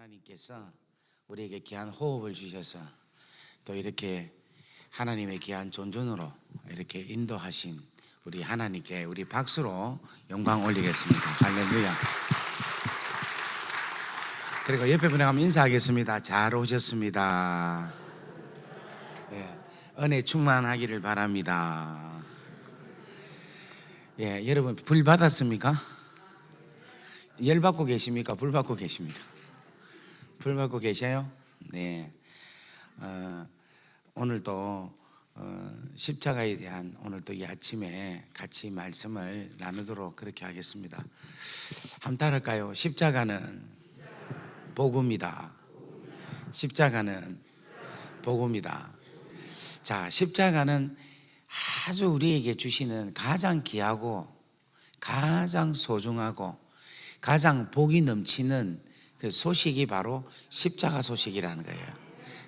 하나님께서 우리에게 귀한 호흡을 주셔서 또 이렇게 하나님의 귀한 존존으로 이렇게 인도하신 우리 하나님께 우리 박수로 영광 올리겠습니다. 할렐루야. 그리고 옆에 분에 한번 인사하겠습니다. 잘 오셨습니다. 예, 은혜 충만하기를 바랍니다. 예, 여러분 불 받았습니까? 열 받고 계십니까? 불 받고 계십니까? 불 받고 계셔요? 네. 오늘도 십자가에 대한 오늘도 이 아침에 같이 말씀을 나누도록 그렇게 하겠습니다. 한번 따라할까요? 십자가는 복음이다. 십자가는 복음이다. 자, 십자가는 아주 우리에게 주시는 가장 귀하고 가장 소중하고 가장 복이 넘치는 그 소식이 바로 십자가 소식이라는 거예요.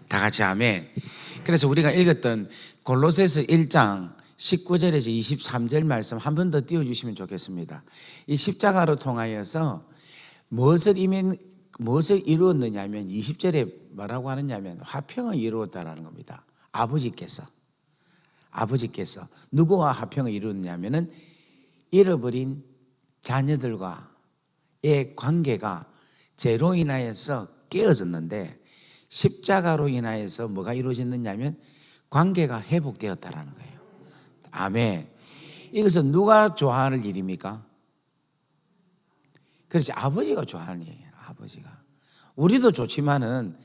다 같이 아멘. 그래서 우리가 읽었던 골로새서 1장 19절에서 23절 말씀 한 번 더 띄워주시면 좋겠습니다. 이 십자가로 통하여서 무엇을 이루었느냐면 20절에 뭐라고 하느냐면 화평을 이루었다라는 겁니다. 아버지께서 누구와 화평을 이루었냐면은 잃어버린 자녀들과의 관계가 죄로 인하여서 깨어졌는데 십자가로 인하여서 뭐가 이루어졌느냐면 관계가 회복되었다라는 거예요. 아멘. 이것은 누가 좋아하는 일입니까? 그렇지, 아버지가 좋아하는 일이에요. 아버지가. 우리도 좋지만은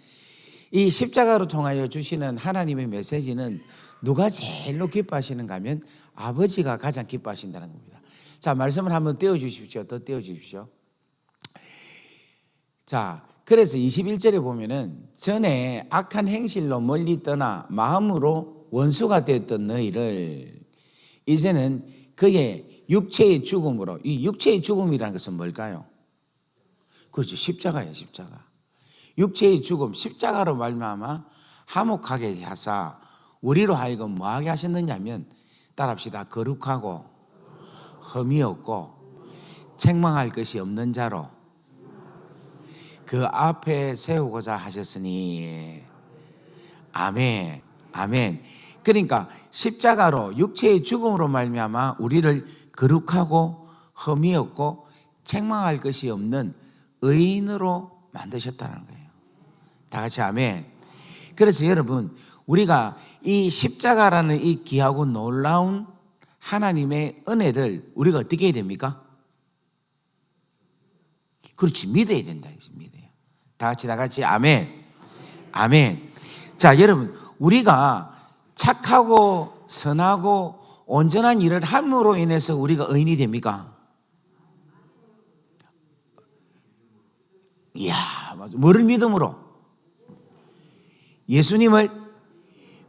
이 십자가로 통하여 주시는 하나님의 메시지는 누가 제일로 기뻐하시는가 하면 아버지가 가장 기뻐하신다는 겁니다. 자, 말씀을 한번 떼어주십시오. 더 떼어주십시오. 자, 그래서 21절에 보면은 전에 악한 행실로 멀리 떠나 마음으로 원수가 되었던 너희를 이제는 그의 육체의 죽음으로, 이 육체의 죽음이라는 것은 뭘까요? 그렇죠, 십자가예요. 십자가. 육체의 죽음, 십자가로 말미암아 화목하게 하사 우리로 하여금 뭐하게 하셨느냐면, 따라합시다. 거룩하고 흠이 없고 책망할 것이 없는 자로 그 앞에 세우고자 하셨으니. 아멘. 아멘. 그러니까 십자가로 육체의 죽음으로 말미암아 우리를 거룩하고 흠이 없고 책망할 것이 없는 의인으로 만드셨다는 거예요. 다 같이 아멘. 그래서 여러분, 우리가 이 십자가라는 이 귀하고 놀라운 하나님의 은혜를 우리가 어떻게 해야 됩니까? 그렇지, 믿어야 된다. 믿어요. 다 같이 아멘. 아멘. 자, 여러분, 우리가 착하고 선하고 온전한 일을 함으로 인해서 우리가 의인이 됩니까? 이야, 맞아. 뭐를 믿음으로? 예수님을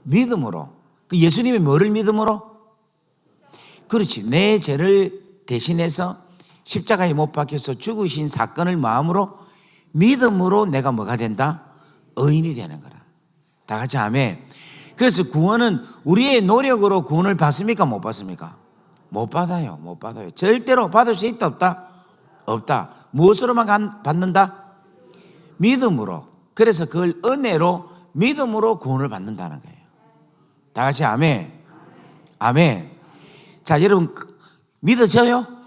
믿음으로. 그 예수님이 뭐를 믿음으로? 그렇지, 내 죄를 대신해서 십자가에 못 박혀서 죽으신 사건을 마음으로 믿음으로 내가 뭐가 된다? 의인이 되는 거라. 다 같이 아멘. 그래서 구원은 우리의 노력으로 구원을 받습니까? 못 받습니까? 못 받아요. 못 받아요. 절대로 받을 수 있다 없다? 없다. 무엇으로만 받는다? 믿음으로. 그래서 그걸 은혜로 믿음으로 구원을 받는다는 거예요. 다 같이 아멘. 아멘. 자, 여러분 믿어져요?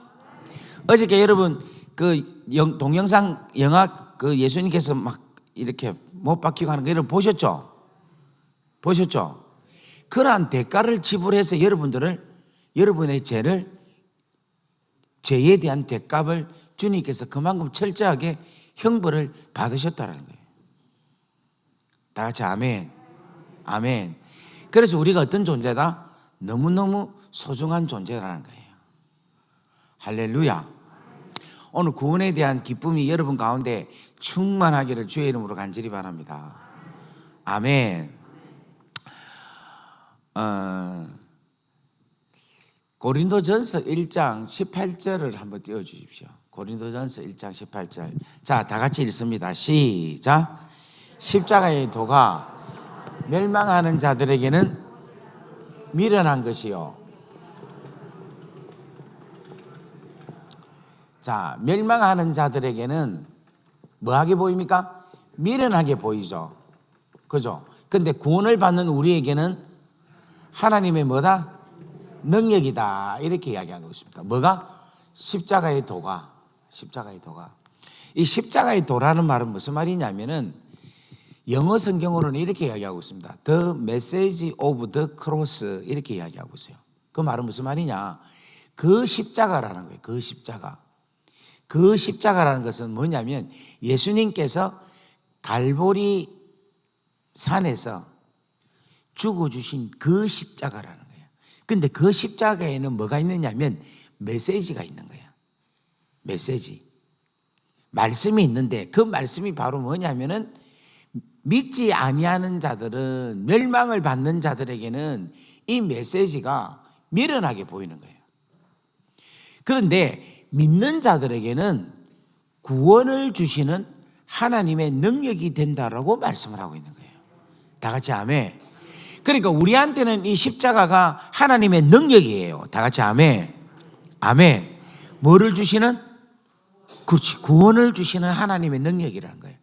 어저께 여러분 그 동영상 영화 그 예수님께서 막 이렇게 못 박히고 하는 거 여러분 보셨죠? 보셨죠? 그러한 대가를 지불해서 여러분의 죄에 대한 대값을 주님께서 그만큼 철저하게 형벌을 받으셨다는 거예요. 다 같이 아멘. 아멘. 그래서 우리가 어떤 존재다? 너무너무 소중한 존재라는 거예요. 할렐루야. 오늘 구원에 대한 기쁨이 여러분 가운데 충만하기를 주의 이름으로 간절히 바랍니다. 아멘. 고린도전서 1장 18절을 한번 띄워주십시오. 고린도전서 1장 18절. 자, 다 같이 읽습니다. 시작. 십자가의 도가 멸망하는 자들에게는 미련한 것이요. 자, 멸망하는 자들에게는 뭐하게 보입니까? 미련하게 보이죠. 그죠? 근데 구원을 받는 우리에게는 하나님의 뭐다? 능력이다. 이렇게 이야기하고 있습니다. 뭐가? 십자가의 도가. 십자가의 도가. 이 십자가의 도라는 말은 무슨 말이냐면은 영어 성경으로는 이렇게 이야기하고 있습니다. The message of the cross 이렇게 이야기하고 있어요. 그 말은 무슨 말이냐? 그 십자가라는 거예요. 그 십자가. 그 십자가라는 것은 뭐냐면 예수님께서 갈보리 산에서 죽어주신 그 십자가라는 거예요. 근데 그 십자가에는 뭐가 있느냐면 메시지가 있는 거예요. 메시지. 말씀이 있는데 그 말씀이 바로 뭐냐면은 믿지 아니하는 자들은, 멸망을 받는 자들에게는 이 메시지가 미련하게 보이는 거예요. 그런데 믿는 자들에게는 구원을 주시는 하나님의 능력이 된다라고 말씀을 하고 있는 거예요. 다 같이 아멘. 그러니까 우리한테는 이 십자가가 하나님의 능력이에요. 다 같이 아멘. 아멘. 뭐를 주시는? 그렇지, 구원을 주시는 하나님의 능력이라는 거예요.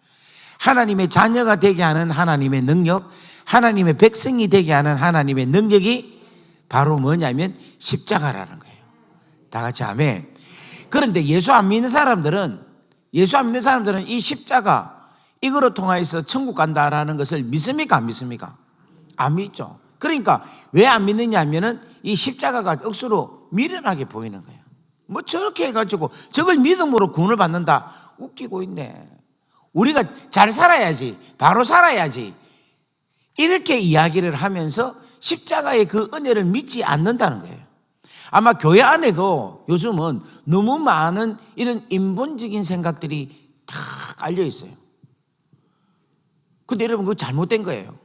하나님의 자녀가 되게 하는 하나님의 능력, 하나님의 백성이 되게 하는 하나님의 능력이 바로 뭐냐면 십자가라는 거예요. 다 같이 아멘. 그런데 예수 안 믿는 사람들은 이 십자가 이거로 통하여서 천국 간다라는 것을 믿습니까? 안 믿습니까? 안 믿죠. 그러니까 왜 안 믿느냐 하면은 이 십자가가 억수로 미련하게 보이는 거예요. 뭐 저렇게 해가지고 저걸 믿음으로 구원을 받는다. 웃기고 있네. 우리가 잘 살아야지, 바로 살아야지, 이렇게 이야기를 하면서 십자가의 그 은혜를 믿지 않는다는 거예요. 아마 교회 안에도 요즘은 너무 많은 이런 인본적인 생각들이 다 깔려 있어요. 근데 여러분 그거 잘못된 거예요.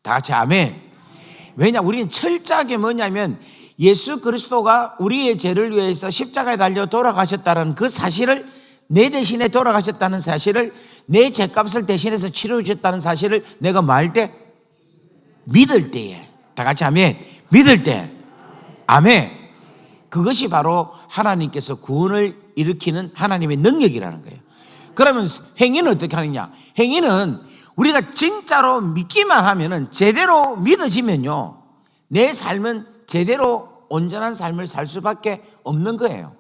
다 같이 아멘. 왜냐, 우리는 철저하게 뭐냐면 예수 그리스도가 우리의 죄를 위해서 십자가에 달려 돌아가셨다는 그 사실을, 내 대신에 돌아가셨다는 사실을, 내 죄값을 대신해서 치료해 주셨다는 사실을 내가 말 때, 믿을 때에, 다 같이 아멘. 믿을 때, 아멘. 그것이 바로 하나님께서 구원을 일으키는 하나님의 능력이라는 거예요. 그러면 행위는 어떻게 하느냐? 행위는 우리가 진짜로 믿기만 하면은, 제대로 믿어지면요, 내 삶은 제대로 온전한 삶을 살 수밖에 없는 거예요.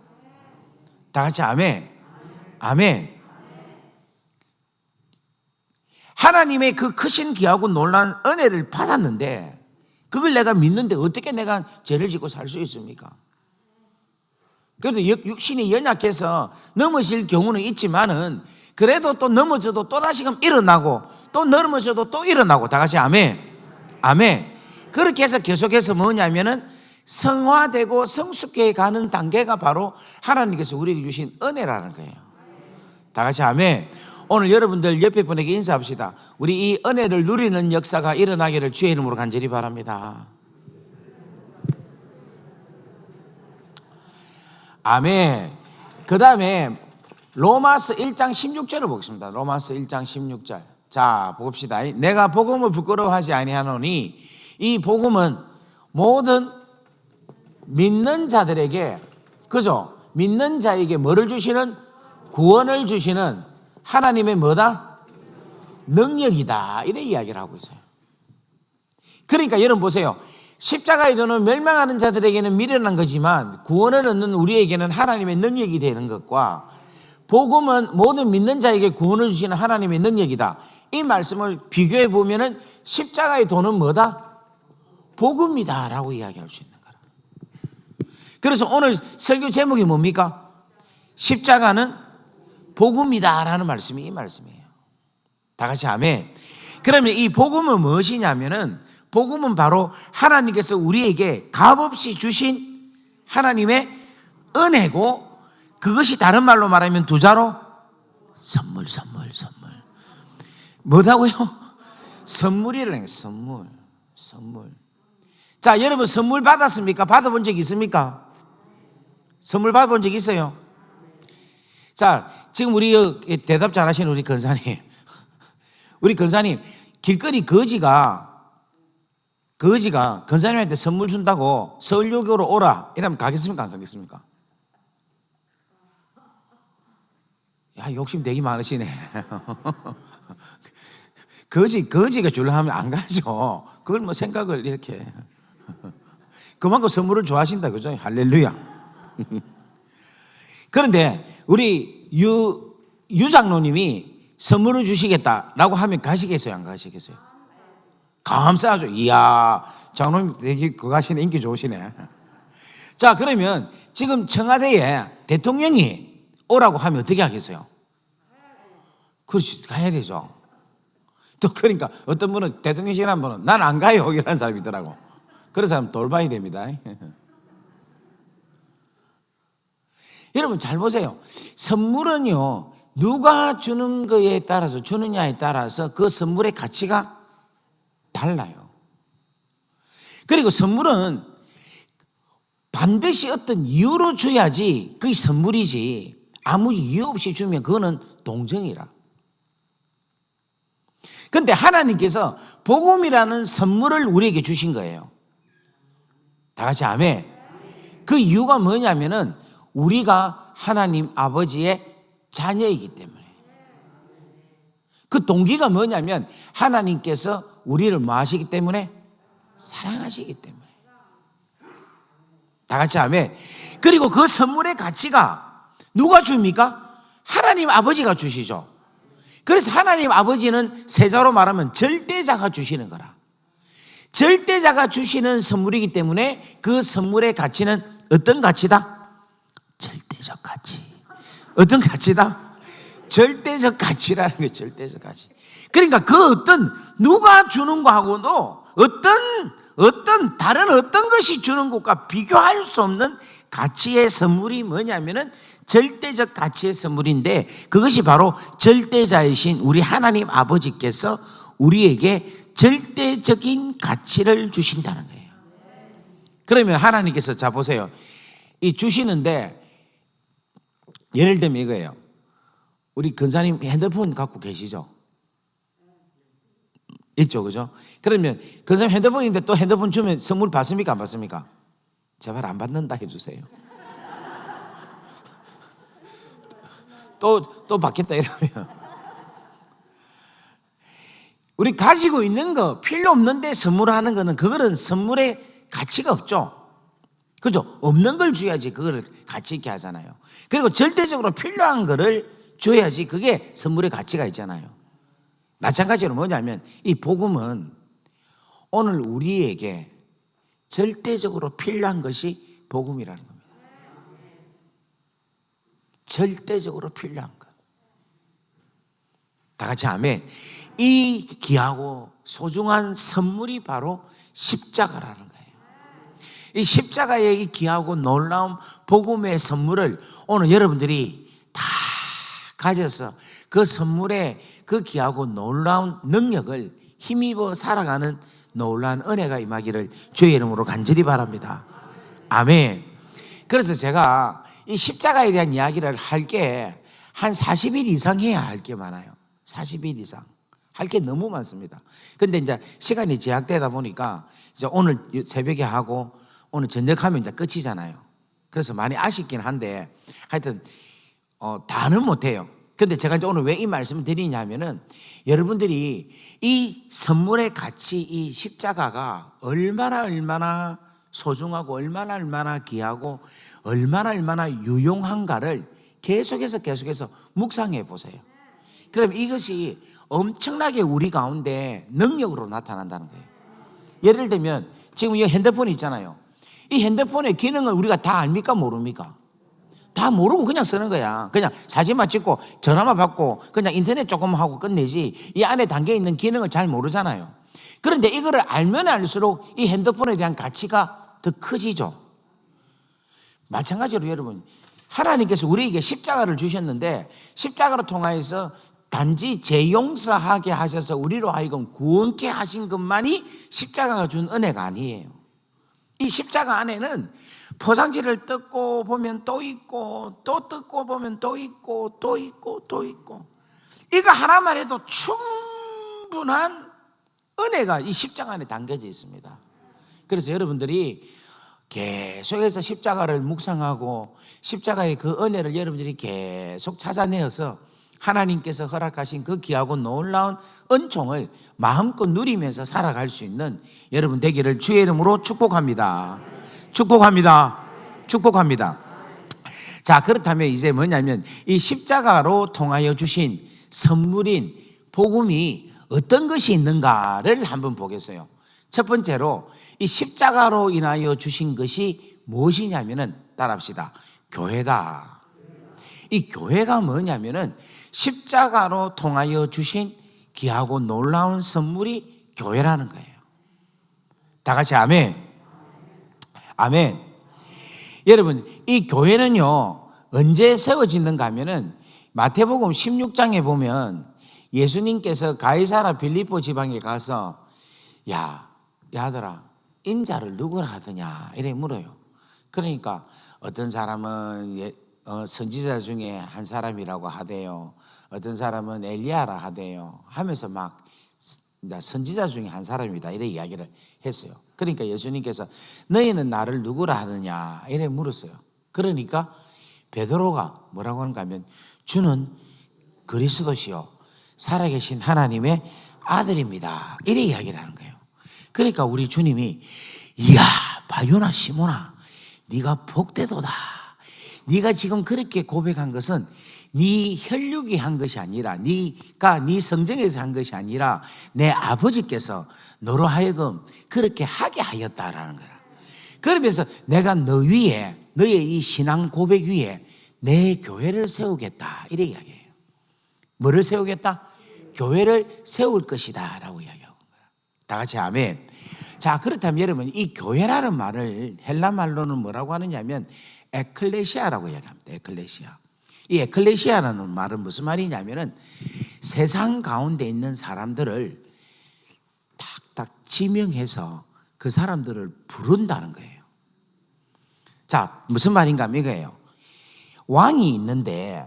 다 같이 아멘. 아멘. 하나님의 그 크신 귀하고 놀라운 은혜를 받았는데 그걸 내가 믿는데 어떻게 내가 죄를 짓고 살 수 있습니까? 그래도 육신이 연약해서 넘어질 경우는 있지만은 그래도 또 넘어져도 또 다시금 일어나고, 또 넘어져도 또 일어나고. 다 같이 아멘. 아멘. 그렇게 해서 계속해서 뭐냐면은 성화되고 성숙해 가는 단계가 바로 하나님께서 우리에게 주신 은혜라는 거예요. 다 같이 아멘. 오늘 여러분들 옆에 분에게 인사합시다. 우리 이 은혜를 누리는 역사가 일어나기를 주의 이름으로 간절히 바랍니다. 아멘. 그 다음에 로마서 1장 16절을 보겠습니다. 로마서 1장 16절. 자, 봅시다. 내가 복음을 부끄러워하지 아니하노니 이 복음은 모든 믿는 자들에게, 그죠? 믿는 자에게 뭐를 주시는? 구원을 주시는 하나님의 뭐다? 능력이다. 이래 이야기를 하고 있어요. 그러니까 여러분 보세요. 십자가의 도는 멸망하는 자들에게는 미련한 거지만 구원을 얻는 우리에게는 하나님의 능력이 되는 것과, 복음은 모든 믿는 자에게 구원을 주시는 하나님의 능력이다. 이 말씀을 비교해 보면은 십자가의 도는 뭐다? 복음이다 라고 이야기할 수 있는 거라. 그래서 오늘 설교 제목이 뭡니까? 십자가는 복음이다 라는 말씀이 이 말씀이에요. 다 같이 아멘. 그러면 이 복음은 무엇이냐면은, 복음은 바로 하나님께서 우리에게 값없이 주신 하나님의 은혜고, 그것이 다른 말로 말하면 두 자로 선물. 뭐다고요? 선물이라는 거예요. 선물. 자, 여러분 선물 받았습니까? 받아본 적 있습니까? 선물 받아본 적 있어요? 자, 지금 우리 대답 잘하시는 우리 권사님, 우리 권사님, 길거리 거지가 권사님한테 선물 준다고 서울역으로 오라 이러면 가겠습니까? 안 가겠습니까? 야, 욕심 되게 많으시네. 거지가 줄라 하면 안 가죠. 그걸 뭐 생각을 이렇게. 그만큼 선물을 좋아하신다, 그죠? 할렐루야. 그런데 우리 유 장로님이 선물을 주시겠다라고 하면 가시겠어요, 안 가시겠어요? 감사하죠. 이야, 장로님 되게 그거 하시네, 인기 좋으시네. 자, 그러면 지금 청와대에 대통령이 오라고 하면 어떻게 하겠어요? 그렇지, 가야 되죠. 또 그러니까 어떤 분은 대통령실한 분은 난 안 가요 이라는 사람이 있더라고. 그런 사람 돌봐야 됩니다. 여러분 잘 보세요. 선물은요, 누가 주는 거에 따라서, 주느냐에 따라서 그 선물의 가치가 달라요. 그리고 선물은 반드시 어떤 이유로 줘야지 그게 선물이지, 아무 이유 없이 주면 그거는 동정이라. 그런데 하나님께서 복음이라는 선물을 우리에게 주신 거예요. 다 같이 아멘. 그 이유가 뭐냐면은 우리가 하나님 아버지의 자녀이기 때문에. 그 동기가 뭐냐면 하나님께서 우리를 뭐 하시기 때문에? 사랑하시기 때문에. 다 같이 아멘. 그리고 그 선물의 가치가 누가 줍니까? 하나님 아버지가 주시죠. 그래서 하나님 아버지는 세자로 말하면 절대자가 주시는 거라. 절대자가 주시는 선물이기 때문에 그 선물의 가치는 어떤 가치다? 절대적 가치. 어떤 가치다? 절대적 가치라는 게 절대적 가치. 그러니까 그 어떤 누가 주는 거하고도 어떤 다른 어떤 것이 주는 것과 비교할 수 없는 가치의 선물이 뭐냐면은 절대적 가치의 선물인데, 그것이 바로 절대자이신 우리 하나님 아버지께서 우리에게 절대적인 가치를 주신다는 거예요. 그러면 하나님께서 자 보세요. 이 주시는데 예를 들면 이거예요. 우리 근사님 핸드폰 갖고 계시죠? 있죠, 그죠? 그러면 근사님 핸드폰인데 또 핸드폰 주면 선물 받습니까, 안 받습니까? 제발 안 받는다 해주세요. 또 받겠다 이러면. 우리 가지고 있는 거 필요 없는데 선물하는 거는 그거는 선물의 가치가 없죠. 그죠? 없는 걸 줘야지 그걸 가치 있게 하잖아요. 그리고 절대적으로 필요한 거를 줘야지 그게 선물의 가치가 있잖아요. 마찬가지로 뭐냐면 이 복음은 오늘 우리에게 절대적으로 필요한 것이 복음이라는 겁니다. 절대적으로 필요한 것. 다 같이 아멘. 이 귀하고 소중한 선물이 바로 십자가라는 거예요. 이 십자가의 이 귀하고 놀라운 복음의 선물을 오늘 여러분들이 다 가져서 그 선물의 그 귀하고 놀라운 능력을 힘입어 살아가는 놀라운 은혜가 임하기를 주의 이름으로 간절히 바랍니다. 아멘. 그래서 제가 이 십자가에 대한 이야기를 할 게 한 40일 이상 해야 할 게 많아요. 40일 이상. 할 게 너무 많습니다. 근데 이제 시간이 제약되다 보니까 이제 오늘 새벽에 하고 오늘 저녁하면 이제 끝이잖아요. 그래서 많이 아쉽긴 한데 하여튼 다는 못해요. 근데 제가 이제 오늘 왜 이 말씀을 드리냐면은 여러분들이 이 선물의 가치, 이 십자가가 얼마나 소중하고 얼마나 귀하고 얼마나 유용한가를 계속해서 묵상해 보세요. 그럼 이것이 엄청나게 우리 가운데 능력으로 나타난다는 거예요. 예를 들면 지금 이 핸드폰이 있잖아요. 이 핸드폰의 기능을 우리가 다 압니까, 모릅니까? 다 모르고 그냥 쓰는 거야. 그냥 사진만 찍고 전화만 받고 그냥 인터넷 조금 하고 끝내지 이 안에 담겨있는 기능을 잘 모르잖아요. 그런데 이거를 알면 알수록 이 핸드폰에 대한 가치가 더 커지죠. 마찬가지로 여러분, 하나님께서 우리에게 십자가를 주셨는데 십자가를 통하여서 단지 죄 용서하게 하셔서 우리로 하여금 구원케 하신 것만이 십자가가 준 은혜가 아니에요. 이 십자가 안에는 포장지를 뜯고 보면 또 있고 또 뜯고 보면 또 있고 또 있고 또 있고, 이거 하나만 해도 충분한 은혜가 이 십자가 안에 담겨져 있습니다. 그래서 여러분들이 계속해서 십자가를 묵상하고 십자가의 그 은혜를 여러분들이 계속 찾아내어서 하나님께서 허락하신 그 귀하고 놀라운 은총을 마음껏 누리면서 살아갈 수 있는 여러분 되기를 주의 이름으로 축복합니다. 축복합니다. 축복합니다. 자, 그렇다면 이제 뭐냐면 이 십자가로 통하여 주신 선물인 복음이 어떤 것이 있는가를 한번 보겠어요. 첫 번째로 이 십자가로 인하여 주신 것이 무엇이냐면은 따라합시다. 교회다. 이 교회가 뭐냐면은 십자가로 통하여 주신 귀하고 놀라운 선물이 교회라는 거예요. 다 같이 아멘. 아멘. 여러분, 이 교회는요 언제 세워지는가 하면은 마태복음 16장에 보면 예수님께서 가이사라 빌립보 지방에 가서 야 아들아 인자를 누구라 하더냐 이래 물어요. 그러니까 어떤 사람은 선지자 중에 한 사람이라고 하대요. 어떤 사람은 엘리야라 하대요. 하면서 막 선지자 중에 한 사람이다 이래 이야기를 했어요. 그러니까 예수님께서 너희는 나를 누구라 하느냐 이래 물었어요. 그러니까 베드로가 뭐라고 하는가 하면 주는 그리스도시요 살아계신 하나님의 아들입니다 이래 이야기를 하는 거예요. 그러니까 우리 주님이 이야 바요나 시모나 네가 복되도다. 네가 지금 그렇게 고백한 것은 네 혈육이 한 것이 아니라 네가 네 성정에서 한 것이 아니라 내 아버지께서 너로 하여금 그렇게 하게 하였다라는 거라. 그러면서 내가 너 위에 너의 이 신앙 고백 위에 내 교회를 세우겠다 이렇게 이야기해요. 뭐를 세우겠다? 교회를 세울 것이다 라고 이야기하고 거야. 다 같이 아멘. 자, 그렇다면 여러분 이 교회라는 말을 헬라 말로는 뭐라고 하느냐면 에클레시아라고 이야기합니다. 에클레시아. 이 에클레시아라는 말은 무슨 말이냐면은 세상 가운데 있는 사람들을 탁탁 지명해서 그 사람들을 부른다는 거예요. 자, 무슨 말인가 하면 이거예요. 왕이 있는데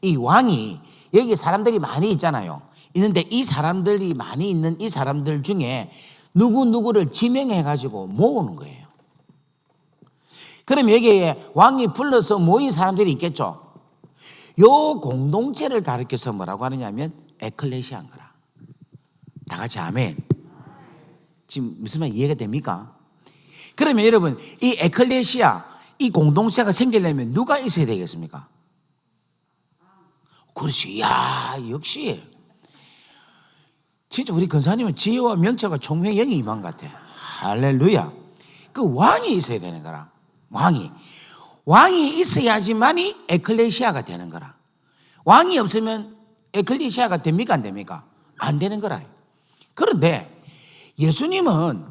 이 왕이 여기 사람들이 많이 있잖아요. 있는데 이 사람들이 많이 있는 이 사람들 중에 누구누구를 지명해 가지고 모으는 거예요. 그럼 여기에 왕이 불러서 모인 사람들이 있겠죠. 요 공동체를 가리켜서 뭐라고 하느냐면 에클레시아인 거라. 다 같이 아멘. 지금 무슨 말 이해가 됩니까? 그러면 여러분 이 에클레시아 이 공동체가 생기려면 누가 있어야 되겠습니까? 그렇지. 야 역시 진짜 우리 근사님은 지혜와 명철과 총명이 영이 임한 것 같아. 할렐루야. 그 왕이 있어야 되는 거라. 왕이 있어야지만이 에클레시아가 되는 거라. 왕이 없으면 에클레시아가 됩니까 안 됩니까? 안 되는 거라. 그런데 예수님은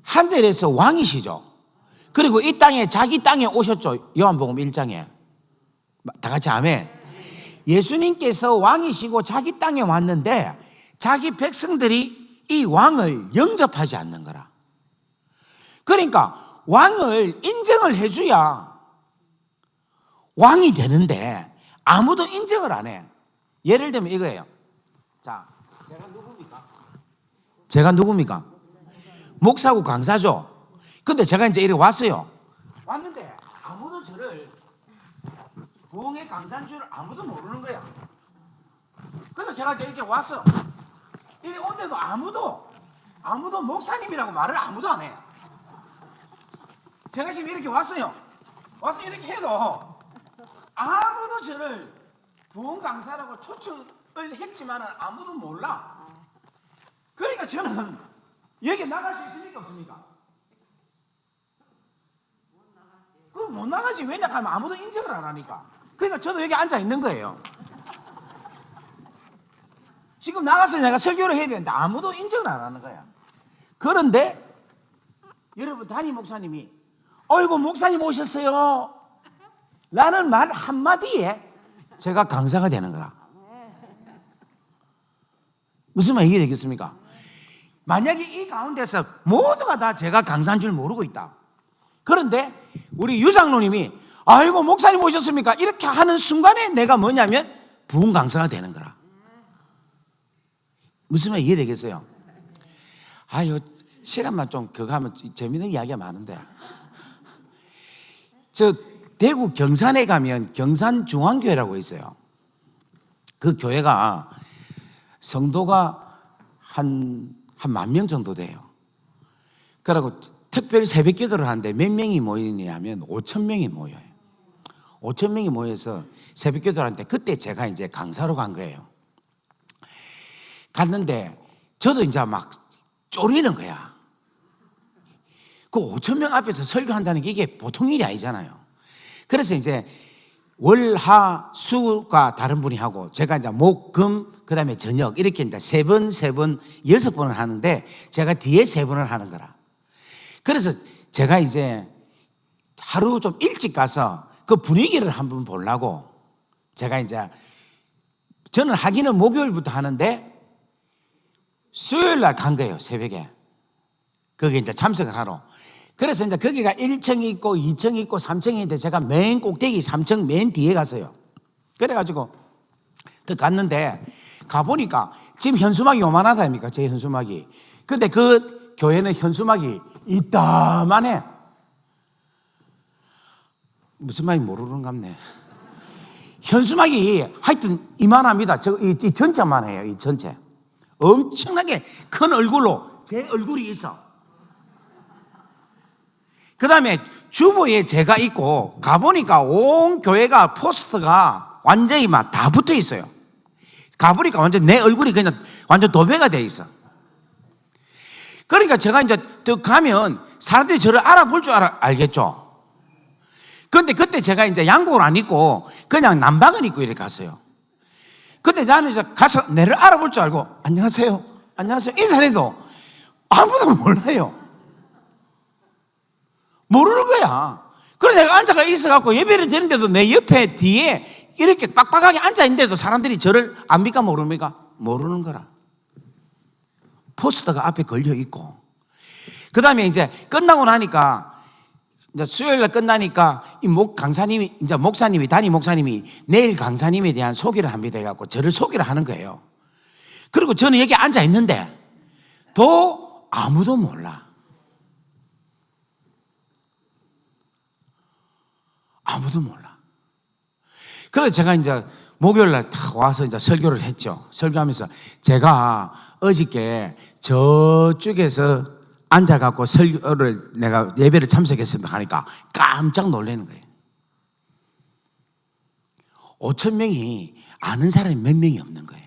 하늘에서 왕이시죠. 그리고 이 땅에 자기 땅에 오셨죠. 요한복음 1장에 다 같이 아멘. 예수님께서 왕이시고 자기 땅에 왔는데 자기 백성들이 이 왕을 영접하지 않는 거라. 그러니까 왕을 인정을 해줘야 왕이 되는데 아무도 인정을 안 해. 예를 들면 이거예요. 자, 제가 누굽니까? 목사고 강사죠. 근데 제가 이제 이렇게 왔어요. 왔는데 아무도 저를 부흥의 강사인 줄 아무도 모르는 거야. 그래서 제가 이렇게 왔어. 이렇게 온데도 아무도 목사님이라고 말을 아무도 안 해. 제가 지금 이렇게 왔어요. 와서 이렇게 해도 아무도 저를 부흥 강사라고 초청을 했지만 아무도 몰라. 그러니까 저는 여기 나갈 수 있습니까 없습니까? 그럼 못 나가지. 왜냐하면 아무도 인정을 안 하니까. 그러니까 저도 여기 앉아 있는 거예요. 지금 나가서 내가 설교를 해야 되는데 아무도 인정을 안 하는 거야. 그런데 여러분 담임 목사님이 어이구 목사님 오셨어요 라는 말 한마디에 제가 강사가 되는 거라. 무슨 말 이해되겠습니까? 만약에 이 가운데서 모두가 다 제가 강사인 줄 모르고 있다. 그런데 우리 유장로님이 아이고 목사님 오셨습니까? 이렇게 하는 순간에 내가 뭐냐면 부흥 강사가 되는 거라. 무슨 말 이해되겠어요? 아유, 시간만 좀 그거 하면 재밌는 이야기가 많은데. 저 대구 경산에 가면 경산중앙교회라고 있어요. 그 교회가 성도가 한 10,000명 정도 돼요. 그리고 특별 새벽 기도를 하는데 몇 명이 모이냐면 5,000명이 모여요. 5,000명이 모여서 새벽 기도를 하는데 그때 제가 이제 강사로 간 거예요. 갔는데 저도 이제 막 쫄리는 거야. 그 5,000명 앞에서 설교한다는 게 이게 보통 일이 아니잖아요. 그래서 이제 월, 하, 수가 다른 분이 하고 제가 이제 목, 금, 그 다음에 저녁 이렇게 이제 3번, 6번을 하는데 제가 뒤에 3번을 하는 거라. 그래서 제가 이제 하루 좀 일찍 가서 그 분위기를 한번 보려고 제가 이제 저는 하기는 목요일부터 하는데 수요일 날 간 거예요, 새벽에. 거기 이제 참석을 하러. 그래서 이제 거기가 1층이 있고 2층이 있고 3층이 있는데 제가 맨 꼭대기 3층 맨 뒤에 갔어요. 그래가지고 또 갔는데 가보니까 지금 현수막이 요만하다 아닙니까? 제 현수막이. 근데 그 교회는 현수막이 이따만해. 무슨 말인지 모르는갑네. 현수막이 하여튼 이만합니다. 이 전체만 해요. 이 전체. 엄청나게 큰 얼굴로 제 얼굴이 있어. 그 다음에 주보에 제가 있고 가보니까 온 교회가 포스터가 완전히 막 다 붙어 있어요. 가보니까 완전 내 얼굴이 그냥 완전 도배가 돼 있어. 그러니까 제가 이제 또 가면 사람들이 저를 알아볼 줄 알겠죠. 그런데 그때 제가 이제 양복을 안 입고 그냥 남방을 입고 이렇게 갔어요. 근데 나는 이제 가서 내를 알아볼 줄 알고 안녕하세요, 안녕하세요 인사를 해도 아무도 몰라요. 모르는 거야. 그래 내가 앉아가 있어갖고 예배를 드는데도 내 옆에 뒤에 이렇게 빡빡하게 앉아있는데도 사람들이 저를 압니까 모릅니까? 모르는 거라. 포스터가 앞에 걸려있고 그 다음에 이제 끝나고 나니까 이제 수요일날 끝나니까 이 강사님이 이제 목사님이 담임 목사님이 내일 강사님에 대한 소개를 합니다 해갖고 저를 소개를 하는 거예요. 그리고 저는 여기 앉아 있는데 또 아무도 몰라. 아무도 몰라. 그래서 제가 이제 목요일날 딱 와서 이제 설교를 했죠. 설교하면서 제가 어저께 저쪽에서 앉아갖고 설교를 내가 예배를 참석했습니다 하니까 깜짝 놀라는 거예요. 5,000명이 아는 사람이 몇 명이 없는 거예요.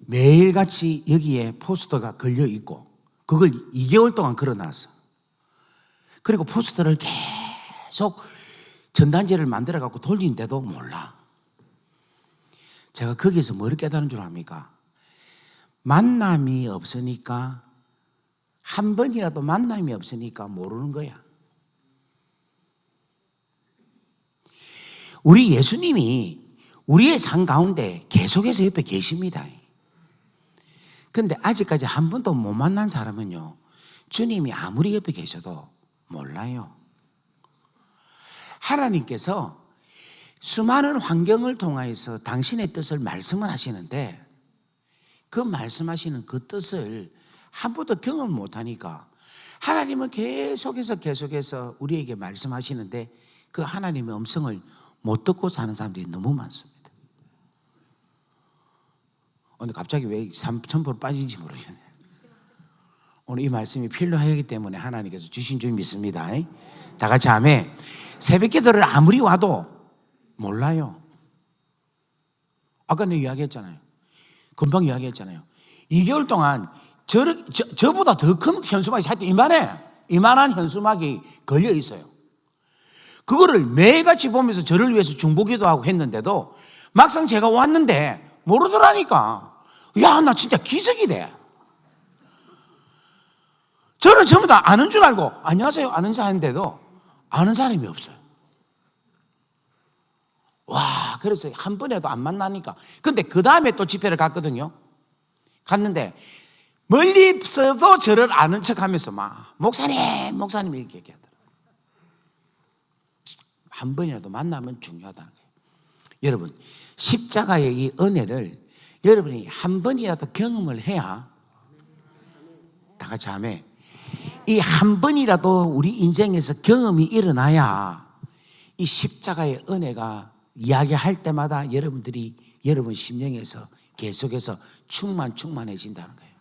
매일같이 여기에 포스터가 걸려 있고 그걸 2개월 동안 걸어놨어. 그리고 포스터를 계속 전단지를 만들어 갖고 돌리는데도 몰라. 제가 거기서 뭘 깨달은 줄 압니까? 만남이 없으니까, 한 번이라도 만남이 없으니까 모르는 거야. 우리 예수님이 우리의 삶 가운데 계속해서 옆에 계십니다. 근데 아직까지 한 번도 못 만난 사람은요, 주님이 아무리 옆에 계셔도 몰라요. 하나님께서 수많은 환경을 통하여서 당신의 뜻을 말씀을 하시는데 그 말씀하시는 그 뜻을 한 번도 경험 못하니까 하나님은 계속해서 우리에게 말씀하시는데 그 하나님의 음성을 못 듣고 사는 사람들이 너무 많습니다. 오늘 갑자기 왜 3,000% 빠진지 모르겠네. 오늘 이 말씀이 필요하기 때문에 하나님께서 주신 줄 믿습니다. 다 같이 아멘. 새벽 기도를 아무리 와도 몰라요. 아까 내가 이야기했잖아요. 금방 이야기했잖아요. 2개월 동안 저보다 더 큰 현수막이 하여튼 이만한 현수막이 걸려 있어요. 그거를 매일같이 보면서 저를 위해서 중보기도 하고 했는데도 막상 제가 왔는데 모르더라니까. 야, 나 진짜 기적이 돼. 저는 전부 다 아는 줄 알고 안녕하세요 아는 줄 아는데도 아는 사람이 없어요. 와, 그래서 한 번에도 안 만나니까. 근데 그 다음에 또 집회를 갔거든요. 갔는데 멀리서도 저를 아는 척 하면서 막 목사님 이렇게 얘기하더라고요. 한 번이라도 만나면 중요하다는 거예요. 여러분, 십자가의 이 은혜를 여러분이 한 번이라도 경험을 해야 다 같이 아멘. 이 한 번이라도 우리 인생에서 경험이 일어나야 이 십자가의 은혜가 이야기할 때마다 여러분들이 여러분 심령에서 계속해서 충만해진다는 거예요.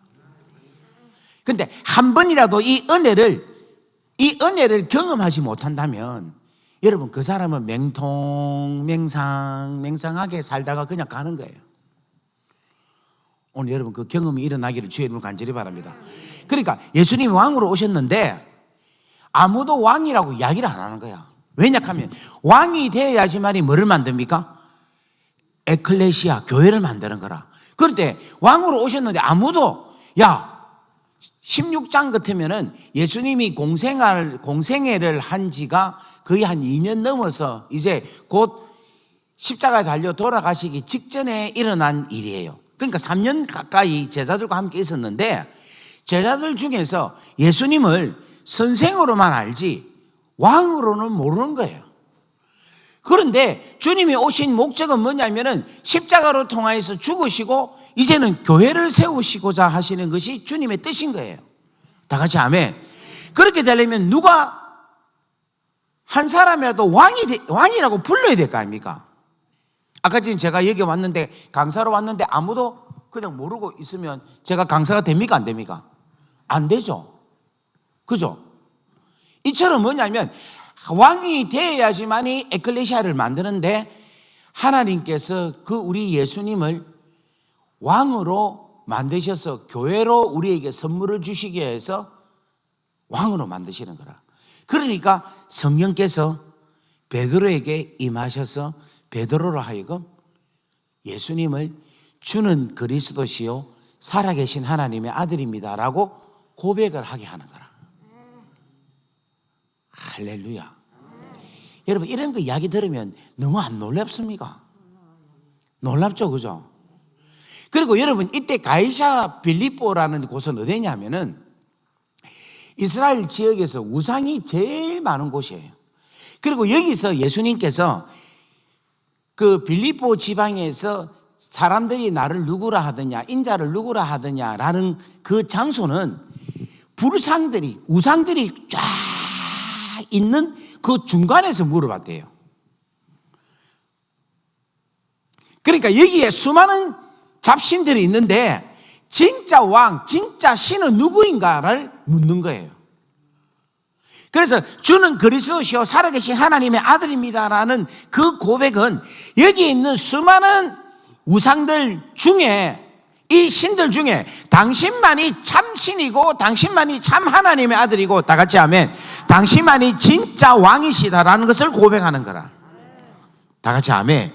근데 한 번이라도 이 은혜를 경험하지 못한다면 여러분 그 사람은 맹상하게 살다가 그냥 가는 거예요. 오늘 여러분 그 경험이 일어나기를 주의 이름으로 간절히 바랍니다. 그러니까 예수님이 왕으로 오셨는데 아무도 왕이라고 이야기를 안 하는 거야. 왜냐하면 왕이 되어야지만이 뭐를 만듭니까? 에클레시아, 교회를 만드는 거라. 그런데 왕으로 오셨는데 아무도 16장 같으면은 예수님이 공생애를 한 지가 거의 한 2년 넘어서 이제 곧 십자가에 달려 돌아가시기 직전에 일어난 일이에요. 그러니까 3년 가까이 제자들과 함께 있었는데 제자들 중에서 예수님을 선생으로만 알지 왕으로는 모르는 거예요. 그런데 주님이 오신 목적은 뭐냐면은 십자가로 통하여서 죽으시고 이제는 교회를 세우시고자 하시는 것이 주님의 뜻인 거예요. 다 같이 아멘. 그렇게 되려면 누가 한 사람이라도 왕이라고 불러야 될 거 아닙니까? 아까 지금 제가 여기 왔는데 강사로 왔는데 아무도 그냥 모르고 있으면 제가 강사가 됩니까? 안 됩니까? 안 되죠. 그죠? 이처럼 뭐냐면 왕이 되어야지만이 에클레시아를 만드는데 하나님께서 그 우리 예수님을 왕으로 만드셔서 교회로 우리에게 선물을 주시기 위해서 왕으로 만드시는 거라. 그러니까 성령께서 베드로에게 임하셔서 베드로로 하여금 예수님을 주는 그리스도시요 살아계신 하나님의 아들입니다라고 고백을 하게 하는 거라. 할렐루야. 여러분 이런 거 이야기 들으면 너무 안 놀랍습니까? 놀랍죠, 그죠? 그리고 여러분 이때 가이사 빌립보라는 곳은 어디냐면은 이스라엘 지역에서 우상이 제일 많은 곳이에요. 그리고 여기서 예수님께서 그 빌립보 지방에서 사람들이 나를 누구라 하더냐, 인자를 누구라 하더냐라는 그 장소는 우상들이 쫙 있는 그 중간에서 물어봤대요. 그러니까 여기에 수많은 잡신들이 있는데 진짜 왕, 진짜 신은 누구인가를 묻는 거예요. 그래서 주는 그리스도시요 살아계신 하나님의 아들입니다라는 그 고백은 여기 있는 수많은 우상들 중에 이 신들 중에 당신만이 참 신이고 당신만이 참 하나님의 아들이고 다 같이 하면 당신만이 진짜 왕이시다라는 것을 고백하는 거라. 다 같이 아멘.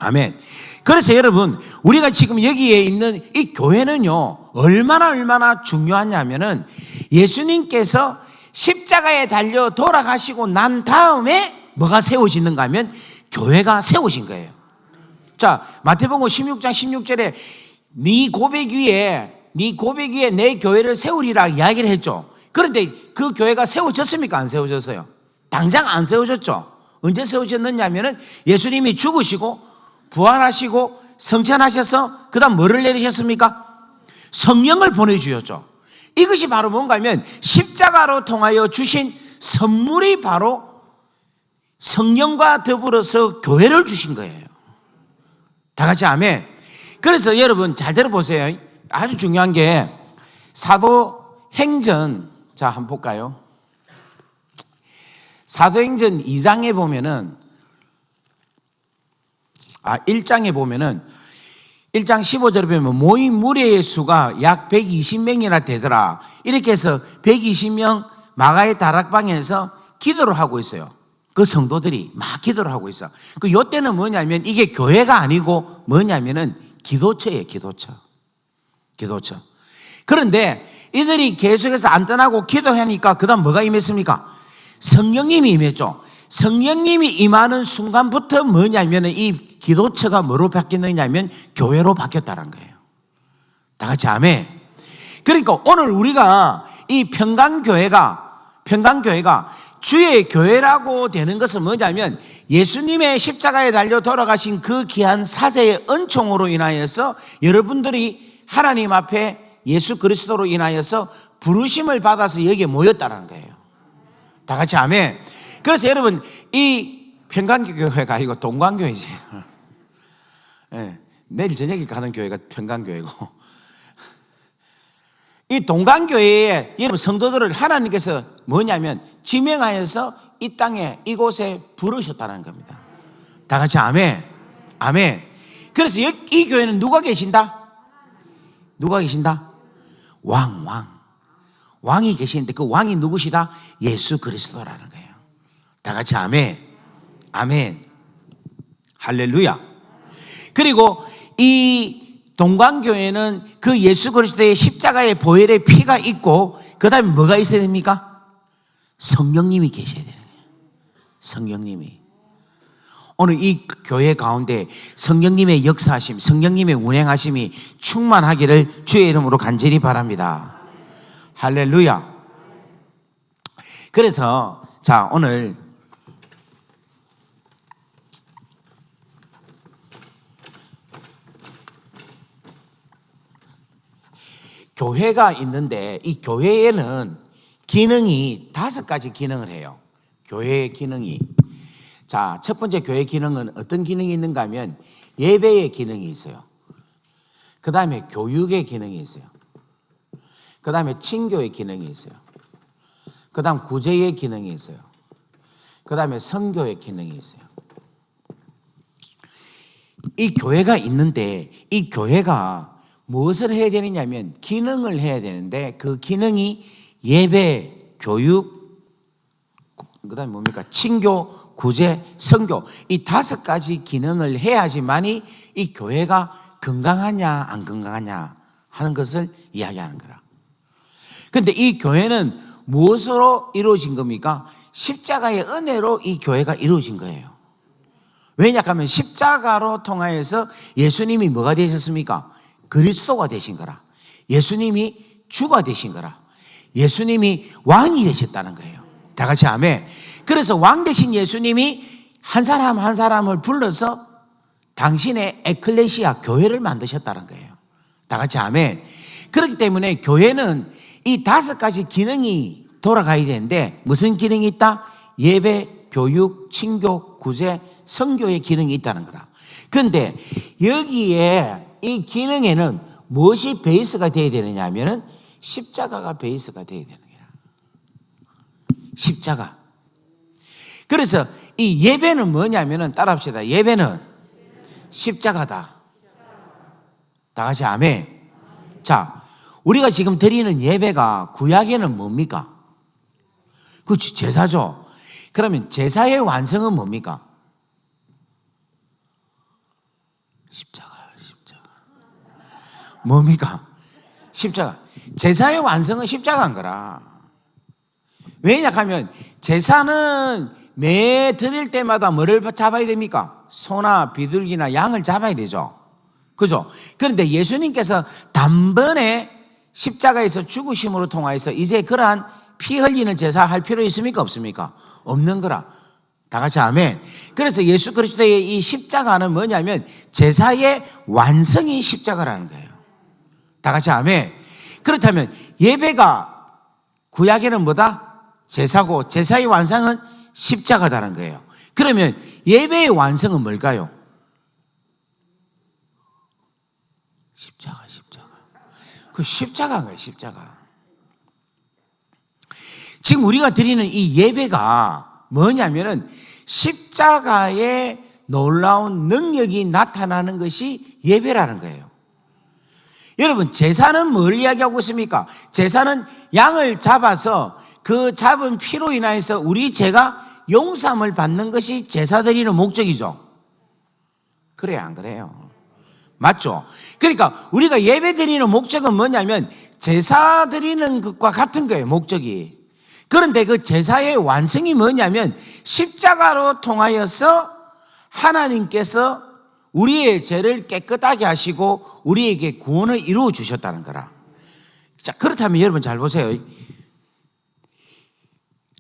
아멘. 그래서 여러분 우리가 지금 여기에 있는 이 교회는요 얼마나 중요하냐면은 예수님께서 십자가에 달려 돌아가시고 난 다음에 뭐가 세워지는가 하면 교회가 세워진 거예요. 자, 마태복음 16장 16절에 네 고백 위에 내 교회를 세우리라 이야기를 했죠. 그런데 그 교회가 세워졌습니까? 안 세워졌어요? 당장 안 세워졌죠. 언제 세워졌느냐면은 예수님이 죽으시고 부활하시고 성천하셔서 그 다음 뭐를 내리셨습니까? 성령을 보내주셨죠. 이것이 바로 뭔가 하면 십자가로 통하여 주신 선물이 바로 성령과 더불어서 교회를 주신 거예요. 다 같이 아멘. 그래서 여러분 잘 들어보세요. 아주 중요한 게 사도행전, 자 한번 볼까요? 사도행전 2장에 보면은 1장에 보면은 1장 15절에 보면 모인 무리의 수가 약 120명이나 되더라. 이렇게 해서 120명 마가의 다락방에서 기도를 하고 있어요. 그 성도들이 막 기도를 하고 있어. 그 요때는 뭐냐면 이게 교회가 아니고 뭐냐면은 기도처예요. 기도처. 그런데 이들이 계속해서 안 떠나고 기도하니까 그 다음 뭐가 임했습니까? 성령님이 임했죠. 성령님이 임하는 순간부터 뭐냐면은 이 기도처가 뭐로 바뀌느냐면 교회로 바뀌었다는 거예요. 다 같이 아멘. 그러니까 오늘 우리가 이 평강교회가 주의 교회라고 되는 것은 뭐냐면 예수님의 십자가에 달려 돌아가신 그 귀한 사세의 은총으로 인하여서 여러분들이 하나님 앞에 예수 그리스도로 인하여서 부르심을 받아서 여기에 모였다는 거예요. 다 같이 아멘. 그래서 여러분, 이 평강교회가 아니고 동강교회지. 네, 내일 저녁에 가는 교회가 평강교회고, 이 동강교회에 여러분 성도들을 하나님께서 뭐냐면 지명하여서 이 땅에 이곳에 부르셨다는 겁니다. 다 같이 아멘. 아멘. 그래서 이 교회는 누가 계신다? 누가 계신다? 왕이 계시는데 그 왕이 누구시다? 예수 그리스도라는 거예요. 다 같이 아멘. 아멘. 할렐루야. 그리고 이 동광교회는 그 예수 그리스도의 십자가의 보혈의 피가 있고, 그 다음에 뭐가 있어야 됩니까? 성령님이 계셔야 되는 거예요. 성령님이. 오늘 이 교회 가운데 성령님의 역사하심, 성령님의 운행하심이 충만하기를 주의 이름으로 간절히 바랍니다. 할렐루야. 그래서 자, 오늘 교회가 있는데 이 교회에는 기능이 5가지 기능을 해요. 교회의 기능이. 자, 첫 번째 교회 기능은 어떤 기능이 있는가 하면 예배의 기능이 있어요. 그 다음에 교육의 기능이 있어요. 그 다음에 친교의 기능이 있어요. 그 다음 구제의 기능이 있어요. 그 다음에 선교의 기능이 있어요. 이 교회가 있는데 이 교회가 무엇을 해야 되느냐면 기능을 해야 되는데, 그 기능이 예배, 교육, 그 다음에 뭡니까? 친교, 구제, 선교, 이 5가지 기능을 해야지만이 이 교회가 건강하냐 안 건강하냐 하는 것을 이야기하는 거라. 그런데 이 교회는 무엇으로 이루어진 겁니까? 십자가의 은혜로 이 교회가 이루어진 거예요. 왜냐하면 십자가로 통하여서 예수님이 뭐가 되셨습니까? 그리스도가 되신 거라. 예수님이 주가 되신 거라. 예수님이 왕이 되셨다는 거예요. 다 같이 아멘. 그래서 왕 되신 예수님이 한 사람 한 사람을 불러서 당신의 에클레시아 교회를 만드셨다는 거예요. 다 같이 아멘. 그렇기 때문에 교회는 이 5가지 기능이 돌아가야 되는데, 무슨 기능이 있다? 예배, 교육, 친교, 구제, 선교의 기능이 있다는 거라. 그런데 여기에 이 기능에는 무엇이 베이스가 되어야 되느냐 하면은 십자가가 베이스가 되어야 되는 거야. 십자가. 그래서 이 예배는 뭐냐면은 따라합시다. 예배는 십자가다. 다 같이 아멘. 자, 우리가 지금 드리는 예배가 구약에는 뭡니까? 그렇지, 제사죠. 그러면 제사의 완성은 뭡니까? 십자가. 뭡니까? 십자가. 제사의 완성은 십자가인 거라. 왜냐하면 제사는 매 드릴 때마다 뭐를 잡아야 됩니까? 소나 비둘기나 양을 잡아야 되죠. 그죠? 그런데 예수님께서 단번에 십자가에서 죽으심으로 통하여서 이제 그러한 피 흘리는 제사 할 필요 있습니까? 없습니까? 없는 거라. 다 같이 아멘. 그래서 예수 그리스도의 이 십자가는 뭐냐면 제사의 완성이 십자가라는 거예요. 다 같이 아멘. 그렇다면 예배가 구약에는 뭐다? 제사고, 제사의 완성은 십자가다는 거예요. 그러면 예배의 완성은 뭘까요? 십자가. 그 십자가인 거예요, 십자가. 지금 우리가 드리는 이 예배가 뭐냐면은 십자가의 놀라운 능력이 나타나는 것이 예배라는 거예요. 여러분, 제사는 뭘 이야기하고 있습니까? 제사는 양을 잡아서 그 잡은 피로 인하여서 우리 죄가 용서함을 받는 것이 제사 드리는 목적이죠. 그래요, 안 그래요? 맞죠? 그러니까 우리가 예배 드리는 목적은 뭐냐면 제사 드리는 것과 같은 거예요, 목적이. 그런데 그 제사의 완성이 뭐냐면 십자가로 통하여서 하나님께서 우리의 죄를 깨끗하게 하시고 우리에게 구원을 이루어 주셨다는 거라. 자, 그렇다면 여러분 잘 보세요.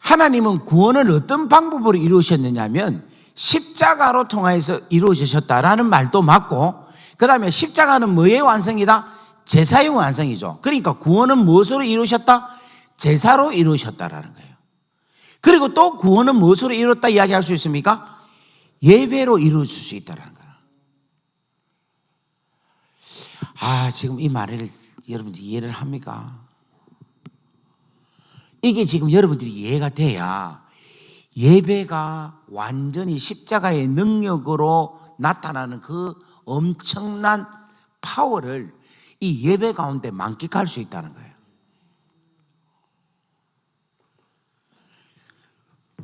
하나님은 구원을 어떤 방법으로 이루셨느냐 하면 십자가로 통하여서 이루어지셨다라는 말도 맞고, 그 다음에 십자가는 뭐의 완성이다? 제사의 완성이죠. 그러니까 구원은 무엇으로 이루셨다? 제사로 이루셨다라는 거예요. 그리고 또 구원은 무엇으로 이뤘다 이야기할 수 있습니까? 예배로 이루어질 수 있다는 거예요. 지금 이 말을 여러분들이 이해를 합니까? 이게 지금 여러분들이 이해가 돼야 예배가 완전히 십자가의 능력으로 나타나는 그 엄청난 파워를 이 예배 가운데 만끽할 수 있다는 거예요.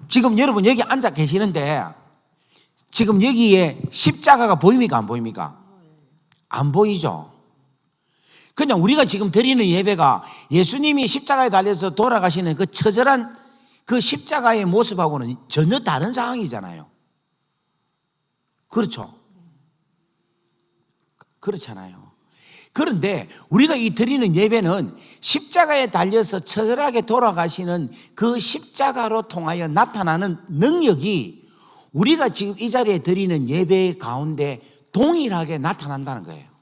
지금 여러분 여기 앉아 계시는데 지금 여기에 십자가가 보입니까? 안 보입니까? 안 보이죠? 그냥 우리가 지금 드리는 예배가 예수님이 십자가에 달려서 돌아가시는 그 처절한 그 십자가의 모습하고는 전혀 다른 상황이잖아요. 그렇죠? 그렇잖아요. 그런데 우리가 이 드리는 예배는 십자가에 달려서 처절하게 돌아가시는 그 십자가로 통하여 나타나는 능력이 우리가 지금 이 자리에 드리는 예배 가운데 동일하게 나타난다는 거예요.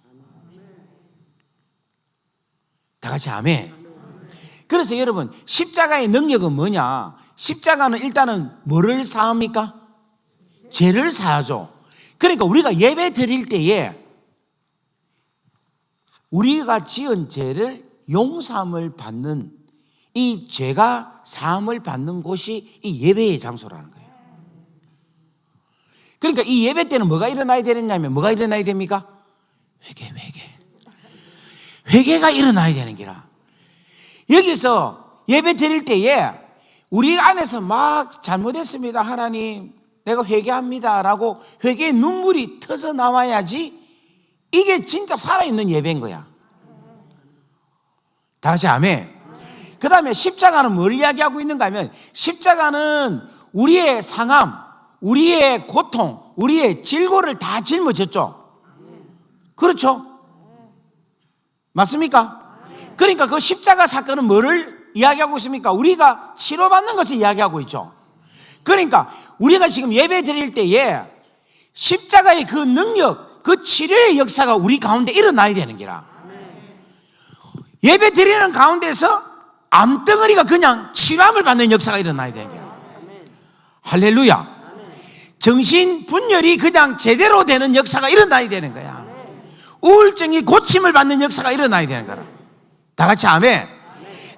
다 같이 아멘. 그래서 여러분 십자가의 능력은 뭐냐? 십자가는 일단은 뭐를 사합니까? 죄를 사하죠. 그러니까 우리가 예배 드릴 때에 우리가 지은 죄를 용서함을 받는 이 죄가 사함을 받는 곳이 이 예배의 장소라는 거예요. 그러니까 이 예배 때는 뭐가 일어나야 되느냐면 뭐가 일어나야 됩니까? 회개가 일어나야 되는 기라. 여기서 예배 드릴 때에 우리 안에서 막 잘못했습니다 하나님 내가 회개합니다 라고 회개의 눈물이 터져 나와야지 이게 진짜 살아있는 예배인 거야. 다 같이 아멘. 그 다음에 십자가는 뭘 이야기하고 있는가 하면 십자가는 우리의 상함, 우리의 고통, 우리의 질고를 다 짊어졌죠. 그렇죠? 맞습니까? 그러니까 그 십자가 사건은 뭐를 이야기하고 있습니까? 우리가 치료받는 것을 이야기하고 있죠. 그러니까 우리가 지금 예배 드릴 때에 십자가의 그 능력, 그 치료의 역사가 우리 가운데 일어나야 되는 기라. 예배 드리는 가운데서 암덩어리가 그냥 치료함을 받는 역사가 일어나야 되는 기라. 할렐루야. 정신 분열이 그냥 제대로 되는 역사가 일어나야 되는 거야. 우울증이 고침을 받는 역사가 일어나야 되는 거라. 다 같이 아멘.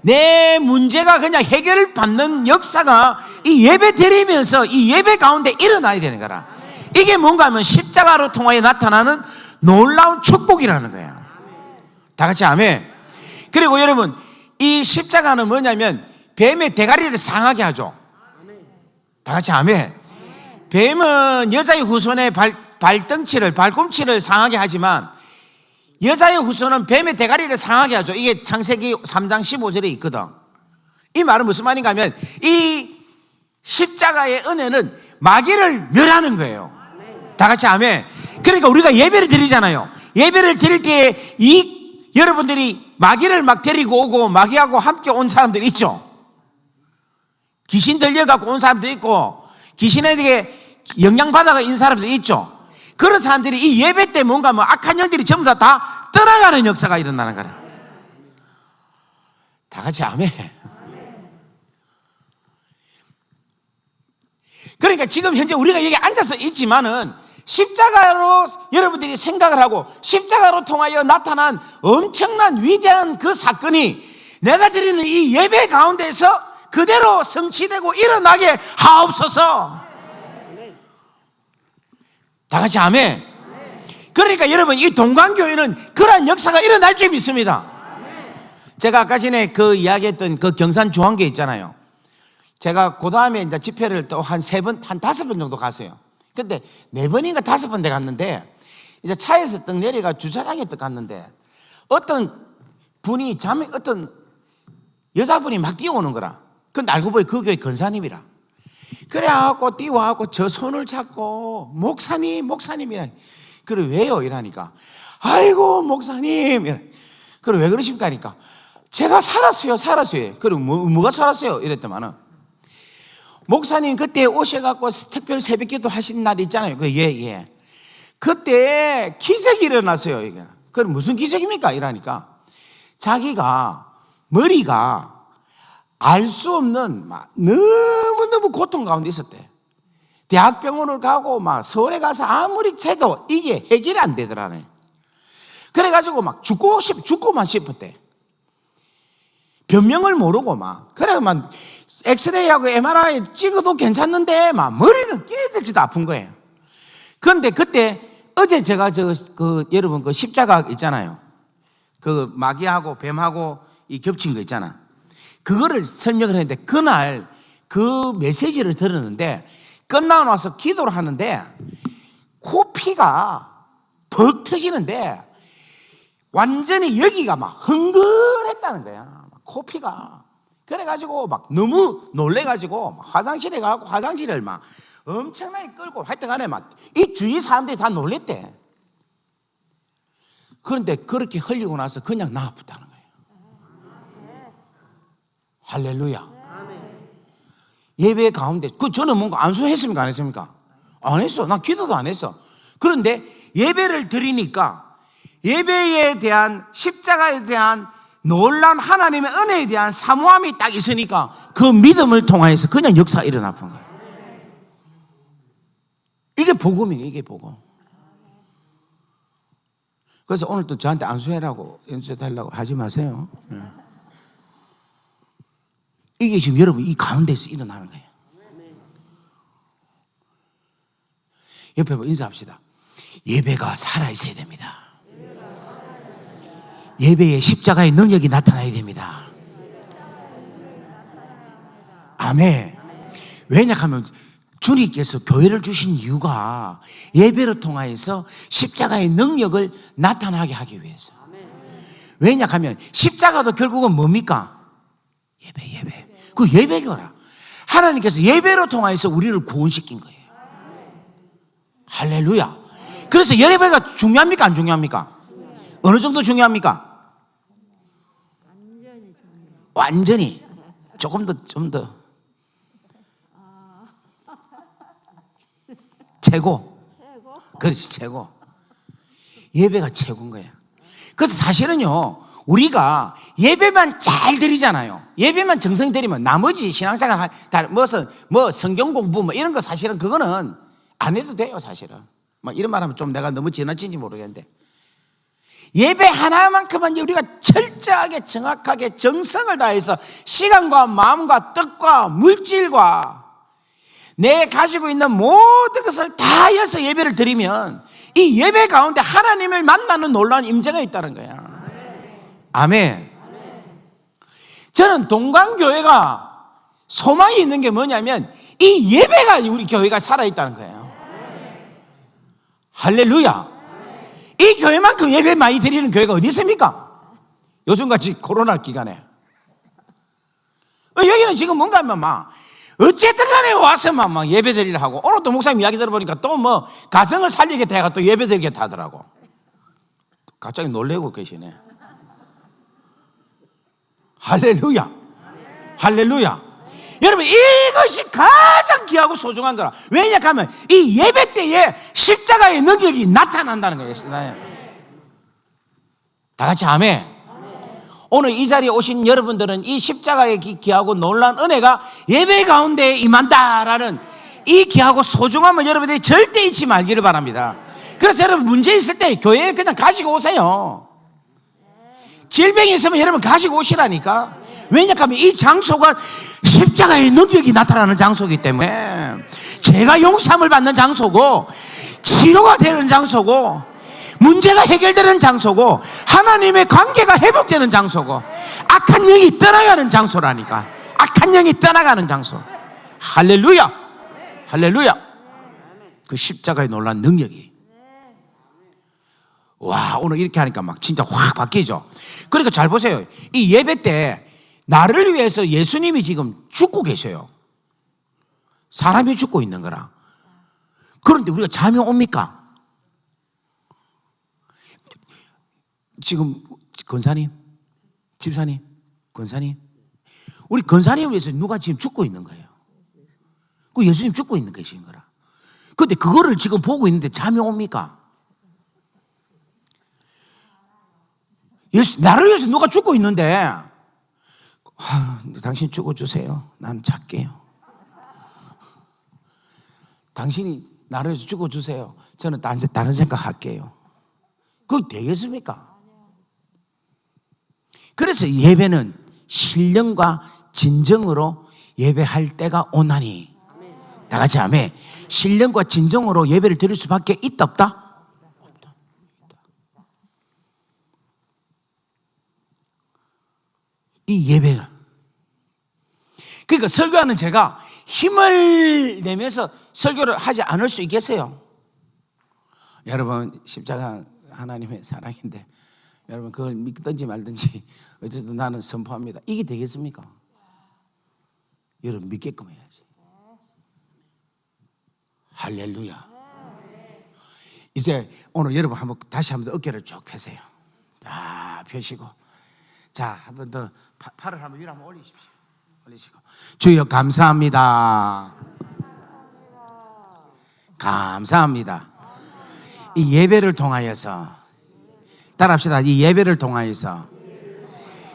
내 문제가 그냥 해결을 받는 역사가 이 예배 드리면서 이 예배 가운데 일어나야 되는 거라. 이게 뭔가 하면 십자가로 통하여 나타나는 놀라운 축복이라는 거야. 다 같이 아멘. 그리고 여러분 이 십자가는 뭐냐면 뱀의 대가리를 상하게 하죠. 다 같이 아멘. 뱀은 여자의 후손의 발꿈치를 상하게 하지만 여자의 후손은 뱀의 대가리를 상하게 하죠. 이게 창세기 3장 15절에 있거든. 이 말은 무슨 말인가 하면 이 십자가의 은혜는 마귀를 멸하는 거예요. 다 같이 아멘. 그러니까 우리가 예배를 드리잖아요. 예배를 드릴 때에 여러분들이 마귀를 막 데리고 오고 마귀하고 함께 온 사람들이 있죠. 귀신 들려갖고 온 사람도 있고 귀신에게 영향받아가 있는 사람들이 있죠. 그런 사람들이 이 예배 때 뭔가 악한 영들이 전부 다 떠나가는 역사가 일어나는 거라. 다 같이 아멘. 그러니까 지금 현재 우리가 여기 앉아서 있지만은 십자가로 여러분들이 생각을 하고 십자가로 통하여 나타난 엄청난 위대한 그 사건이 내가 드리는 이 예배 가운데서 그대로 성취되고 일어나게 하옵소서. 다 같이 아멘. 그러니까 여러분 이 동관교회는 그러한 역사가 일어날 줄 믿습니다. 제가 아까 전에 그 이야기했던 그 경산 중앙교회 있잖아요. 제가 그 다음에 이제 집회를 또 한 3번, 한 5번 정도 갔어요. 근데 4번인가 5번 돼 갔는데 이제 차에서 떡 내려가 주차장에 떡 갔는데 어떤 분이 어떤 여자분이 막 뛰어오는 거라. 근데 알고 보니 그 교회 권사님이라. 그래갖고 뛰어와갖고 저 손을 잡고 목사님이라. 그래 왜요? 이러니까 아이고 목사님. 그래 왜 그러십니까? 하니까 제가 살았어요. 그래 뭐가 살았어요? 이랬더만은 목사님 그때 오셔갖고 특별 새벽기도 하신 날 있잖아요. 예. 그때 기적이 일어났어요. 이게. 그럼 무슨 기적입니까? 이러니까 자기가 머리가 알 수 없는 막 너무너무 고통 가운데 있었대. 대학병원을 가고 막 서울에 가서 아무리 채도 이게 해결이 안 되더라네. 그래가지고 막 죽고만 싶었대. 변명을 모르고 막. 그래, 막 엑스레이하고 MRI 찍어도 괜찮는데 막 머리는 깨들지도 아픈 거예요. 그런데 그때 어제 제가 여러분 그 십자가 있잖아요. 그 마귀하고 뱀하고 이 겹친 거 있잖아. 그거를 설명을 했는데 그날 그 메시지를 들었는데 끝나고 나서 기도를 하는데 코피가 벅 터지는데 완전히 여기가 막 흥건했다는 거야. 코피가. 그래가지고 막 너무 놀래가지고 화장실에 가고 화장실을 막 엄청나게 끌고 하여튼 간에 막 이 주위 사람들이 다 놀랬대. 그런데 그렇게 흘리고 나서 그냥 나아붙다는 거예요. 할렐루야. 예배 가운데 저는 뭔가 안수했습니까 안 했습니까? 안 했어. 난 기도도 안 했어. 그런데 예배를 드리니까 예배에 대한 십자가에 대한 놀라운 하나님의 은혜에 대한 사모함이 딱 있으니까 그 믿음을 통하여서 그냥 역사가 일어나는 거예요. 이게 복음이에요. 이게 복음. 그래서 오늘 또 저한테 안수해라고 연수해달라고 하지 마세요. 이게 지금 여러분 이 가운데서 일어나는 거예요. 옆에 인사합시다. 예배가 살아있어야 됩니다. 예배에 십자가의 능력이 나타나야 됩니다. 아멘. 왜냐하면 주님께서 교회를 주신 이유가 예배를 통하여서 십자가의 능력을 나타나게 하기 위해서. 왜냐하면 십자가도 결국은 뭡니까? 예배. 그 예배거라. 하나님께서 예배로 통하여서 우리를 구원시킨 거예요. 할렐루야. 그래서 예배가 중요합니까? 안 중요합니까? 어느 정도 중요합니까? 완전히. 조금 더, 좀 더. 최고. 그렇지, 최고. 예배가 최고인 거야. 그래서 사실은요, 우리가 예배만 잘 드리잖아요. 예배만 정성 드리면 나머지 신앙생활, 뭐 성경 공부 뭐 이런 거 사실은 그거는 안 해도 돼요, 사실은. 막 이런 말 하면 좀 내가 너무 지나친지 모르겠는데. 예배 하나만큼은 우리가 철저하게 정확하게 정성을 다해서 시간과 마음과 뜻과 물질과 내 가지고 있는 모든 것을 다해서 예배를 드리면 이 예배 가운데 하나님을 만나는 놀라운 임재가 있다는 거야. 아멘. 저는 동강교회가 소망이 있는 게 뭐냐면 이 예배가 우리 교회가 살아있다는 거예요. 할렐루야. 이 교회만큼 예배 많이 드리는 교회가 어디 있습니까? 요즘같이 코로나 기간에. 여기는 지금 뭔가 막 어쨌든 간에 와서 막 예배 드리려 하고, 오늘 또 목사님 이야기 들어보니까 또 뭐 가정을 살리겠다 해가 또 예배 드리겠다 하더라고. 갑자기 놀래고 계시네. 할렐루야. 할렐루야. 여러분, 이것이 가장 귀하고 소중한 거라. 왜냐하면 이 예배 때에 십자가의 능력이 나타난다는 거예요. 다 같이 아멘. 오늘 이 자리에 오신 여러분들은 이 십자가의 귀하고 놀라운 은혜가 예배 가운데 임한다라는 이 귀하고 소중함을 여러분들이 절대 잊지 말기를 바랍니다. 그래서 여러분 문제 있을 때 교회에 그냥 가지고 오세요. 질병이 있으면 여러분 가지고 오시라니까. 왜냐하면 이 장소가 십자가의 능력이 나타나는 장소이기 때문에, 죄가 용서함을 받는 장소고 치료가 되는 장소고 문제가 해결되는 장소고 하나님의 관계가 회복되는 장소고 악한 영이 떠나가는 장소라니까. 악한 영이 떠나가는 장소. 할렐루야. 할렐루야. 그 십자가의 놀라운 능력이. 와, 오늘 이렇게 하니까 막 진짜 확 바뀌죠. 그러니까 잘 보세요. 이 예배 때 나를 위해서 예수님이 지금 죽고 계셔요. 사람이 죽고 있는 거라. 그런데 우리가 잠이 옵니까? 지금 권사님, 집사님, 권사님, 우리 권사님을 위해서 누가 지금 죽고 있는 거예요. 그 예수님 죽고 있는 것인 거라. 그런데 그거를 지금 보고 있는데 잠이 옵니까? 나를 위해서 누가 죽고 있는데 당신 죽어주세요. 나는 잘게요. 당신이 나를 위해서 죽어주세요. 저는 다른 생각할게요. 그거 되겠습니까? 그래서 예배는 신령과 진정으로 예배할 때가 오나니. 다 같이 아멘. 신령과 진정으로 예배를 드릴 수밖에 있다 없다? 없다. 이 예배가, 그러니까 설교하는 제가 힘을 내면서 설교를 하지 않을 수 있겠어요? 여러분, 십자가 하나님의 사랑인데 여러분 그걸 믿든지 말든지 어쨌든 나는 선포합니다. 이게 되겠습니까? 여러분 믿게끔 해야지. 할렐루야. 이제 오늘 여러분 다시 한번 어깨를 쭉 펴세요. 펴시고, 자, 한번 더 팔을 한번 위로 한번 올리십시오. 올리시고, 주여 감사합니다. 감사합니다. 이 예배를 통하여서, 따라합시다. 이 예배를 통하여서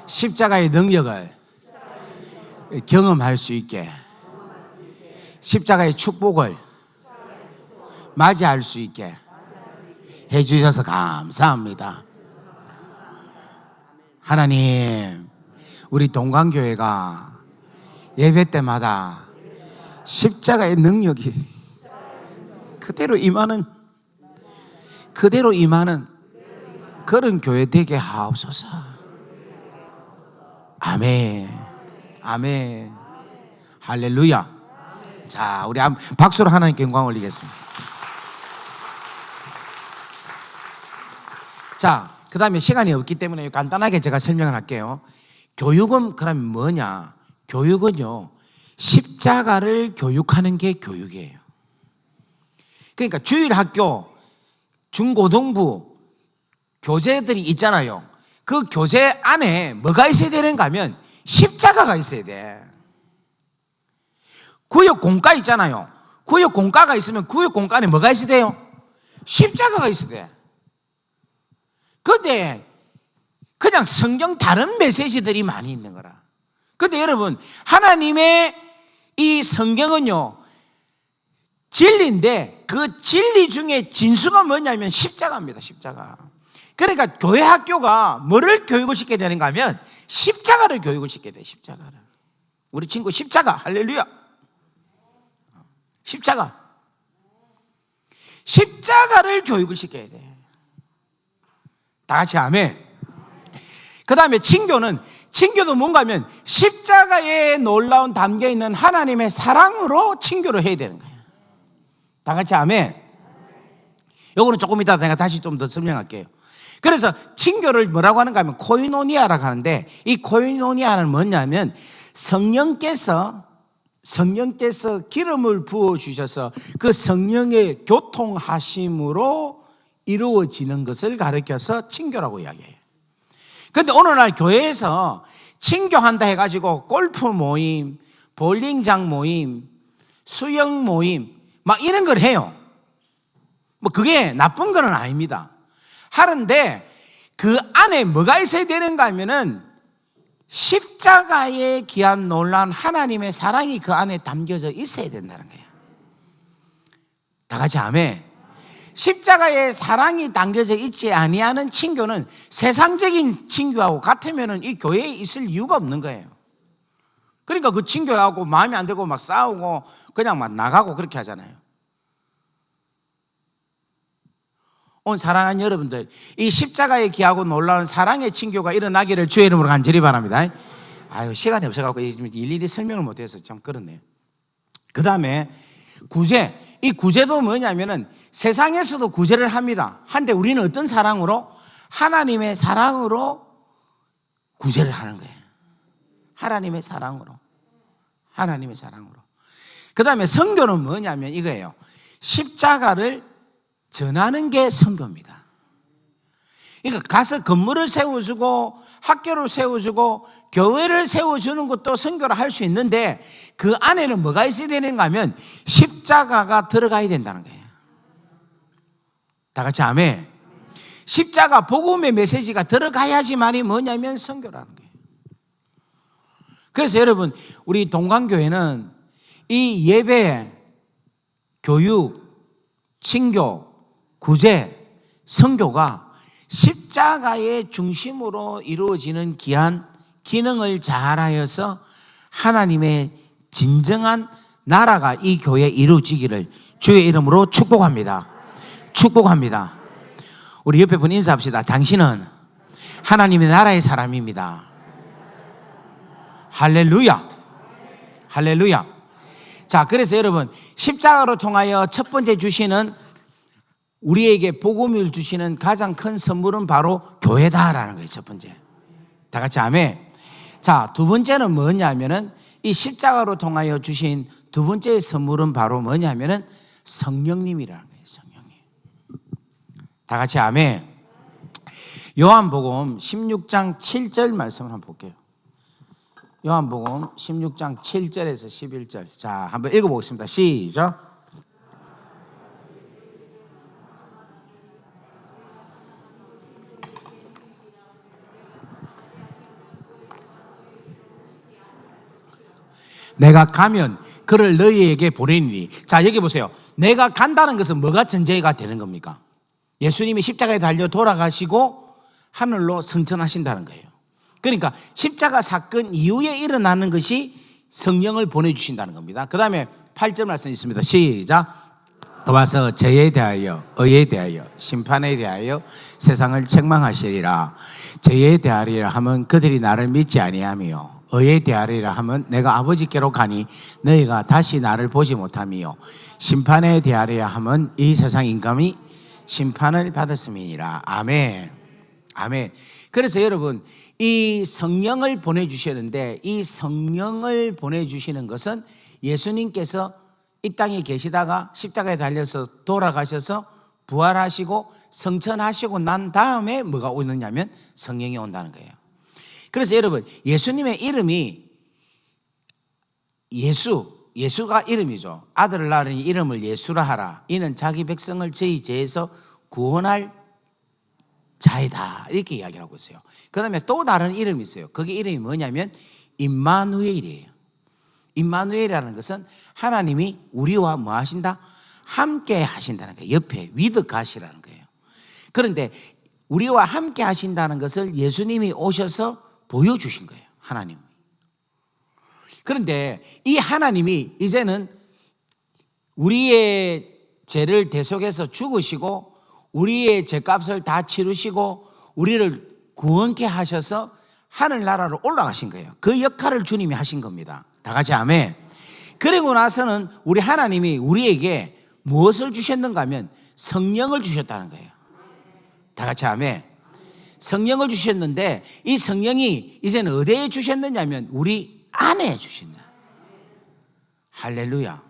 십자가의 능력을 경험할 수 있게, 십자가의 축복을 맞이할 수 있게 해주셔서 감사합니다. 하나님, 우리 동강교회가 예배 때마다 십자가의 능력이 그대로 임하는 그런 교회 되게 하옵소서. 아멘. 아멘. 할렐루야. 자, 우리 박수로 하나님께 영광 올리겠습니다. 자, 그 다음에 시간이 없기 때문에 간단하게 제가 설명을 할게요. 교육은 그러면 뭐냐? 교육은요, 십자가를 교육하는 게 교육이에요. 그러니까 주일학교, 중고등부 교재들이 있잖아요. 그 교재 안에 뭐가 있어야 되는가 하면 십자가가 있어야 돼. 구역공과 있잖아요. 구역공과가 있으면 구역공과 안에 뭐가 있어야 돼요? 십자가가 있어야 돼. 근데 그냥 성경 다른 메시지들이 많이 있는 거라. 근데 여러분, 하나님의 이 성경은요, 진리인데 그 진리 중에 진수가 뭐냐면 십자가입니다. 십자가. 그러니까 교회 학교가 뭐를 교육을 시켜야 되는가 하면 십자가를 교육을 시켜야 돼. 십자가를. 우리 친구 십자가. 할렐루야. 십자가를 교육을 시켜야 돼. 다 같이 아멘. 그 다음에 친교도 뭔가 하면 십자가에 놀라운 담겨있는 하나님의 사랑으로 친교를 해야 되는 거예요. 다 같이 아멘. 요거는 조금 이따 내가 다시 좀 더 설명할게요. 그래서 친교를 뭐라고 하는가 하면 코이노니아라고 하는데, 이 코이노니아는 뭐냐면 성령께서 기름을 부어주셔서 그 성령의 교통하심으로 이루어지는 것을 가르쳐서 친교라고 이야기해요. 그런데 오늘날 교회에서 친교한다 해가지고 골프 모임, 볼링장 모임, 수영 모임 막 이런 걸 해요. 뭐 그게 나쁜 건 아닙니다. 하는데 그 안에 뭐가 있어야 되는가 하면은 십자가의 귀한 놀라운 하나님의 사랑이 그 안에 담겨져 있어야 된다는 거예요. 다 같이 아멘. 십자가의 사랑이 담겨져 있지 아니하는 친교는 세상적인 친교하고 같으면은 이 교회에 있을 이유가 없는 거예요. 그러니까 그 친교하고 마음에 안 들고 막 싸우고 그냥 막 나가고 그렇게 하잖아요. 오늘 사랑하는 여러분들, 이 십자가의 귀하고 놀라운 사랑의 친교가 일어나기를 주의 이름으로 간절히 바랍니다. 시간이 없어갖고 일일이 설명을 못해서 참 그렇네요. 그 다음에 구제. 이 구제도 뭐냐면은 세상에서도 구제를 합니다. 한데 우리는 어떤 사랑으로? 하나님의 사랑으로 구제를 하는 거예요. 하나님의 사랑으로. 그 다음에 선교는 뭐냐면 이거예요. 십자가를 전하는 게 선교입니다. 그러니까 가서 건물을 세워주고 학교를 세워주고 교회를 세워주는 것도 선교를 할 수 있는데 그 안에는 뭐가 있어야 되는가 하면 십자가가 들어가야 된다는 거예요. 다 같이 아멘. 십자가 복음의 메시지가 들어가야지만이 뭐냐면 선교라는 거예요. 그래서 여러분, 우리 동강교회는 이 예배, 교육, 친교, 구제, 선교가 십자가의 중심으로 이루어지는 귀한 기능을 잘하여서 하나님의 진정한 나라가 이 교회에 이루어지기를 주의 이름으로 축복합니다. 축복합니다. 우리 옆에 분 인사합시다. 당신은 하나님의 나라의 사람입니다. 할렐루야. 할렐루야. 자, 그래서 여러분, 십자가로 통하여 첫 번째 주시는, 우리에게 복음을 주시는 가장 큰 선물은 바로 교회다라는 거예요. 첫 번째. 다 같이 아멘. 자, 두 번째는 뭐냐면은, 이 십자가로 통하여 주신 두 번째의 선물은 바로 뭐냐면은 성령님이라는 거예요. 성령님. 다 같이 아멘. 요한복음 16장 7절 말씀을 한번 볼게요. 요한복음 16장 7절에서 11절. 자, 한번 읽어보겠습니다. 시작. 내가 가면 그를 너희에게 보내리니. 자, 여기 보세요. 내가 간다는 것은 뭐가 전제가 되는 겁니까? 예수님이 십자가에 달려 돌아가시고 하늘로 승천하신다는 거예요. 그러니까 십자가 사건 이후에 일어나는 것이 성령을 보내주신다는 겁니다. 그 다음에 8절 말씀 있습니다. 시작. 와서 죄에 대하여, 의에 대하여, 심판에 대하여 세상을 책망하시리라. 죄에 대하리라 하면 그들이 나를 믿지 아니하며, 의에 대하리라 하면 내가 아버지께로 가니 너희가 다시 나를 보지 못하며, 심판에 대하리라 하면 이 세상 인감이 심판을 받았음이니라. 아멘. 아멘. 그래서 여러분, 이 성령을 보내주시는데, 이 성령을 보내주시는 것은 예수님께서 이 땅에 계시다가 십자가에 달려서 돌아가셔서 부활하시고 성천하시고 난 다음에 뭐가 오느냐면 성령이 온다는 거예요. 그래서 여러분, 예수님의 이름이 예수가 이름이죠. 아들을 낳으니 이름을 예수라 하라. 이는 자기 백성을 저희 죄에서 구원할 자이다. 이렇게 이야기를 하고 있어요. 그 다음에 또 다른 이름이 있어요. 거기 이름이 뭐냐면 임마누엘이에요. 임마누엘이라는 것은 하나님이 우리와 뭐 하신다? 함께 하신다는 거예요. 옆에 with God이라는 거예요. 그런데 우리와 함께 하신다는 것을 예수님이 오셔서 보여주신 거예요. 하나님. 그런데 이 하나님이 이제는 우리의 죄를 대속해서 죽으시고 우리의 죄값을 다 치르시고 우리를 구원케 하셔서 하늘나라로 올라가신 거예요. 그 역할을 주님이 하신 겁니다. 다 같이 아멘. 그리고 나서는 우리 하나님이 우리에게 무엇을 주셨는가 하면 성령을 주셨다는 거예요. 다 같이 아멘. 성령을 주셨는데 이 성령이 이제는 어디에 주셨느냐면 우리 안에 주신다. 할렐루야.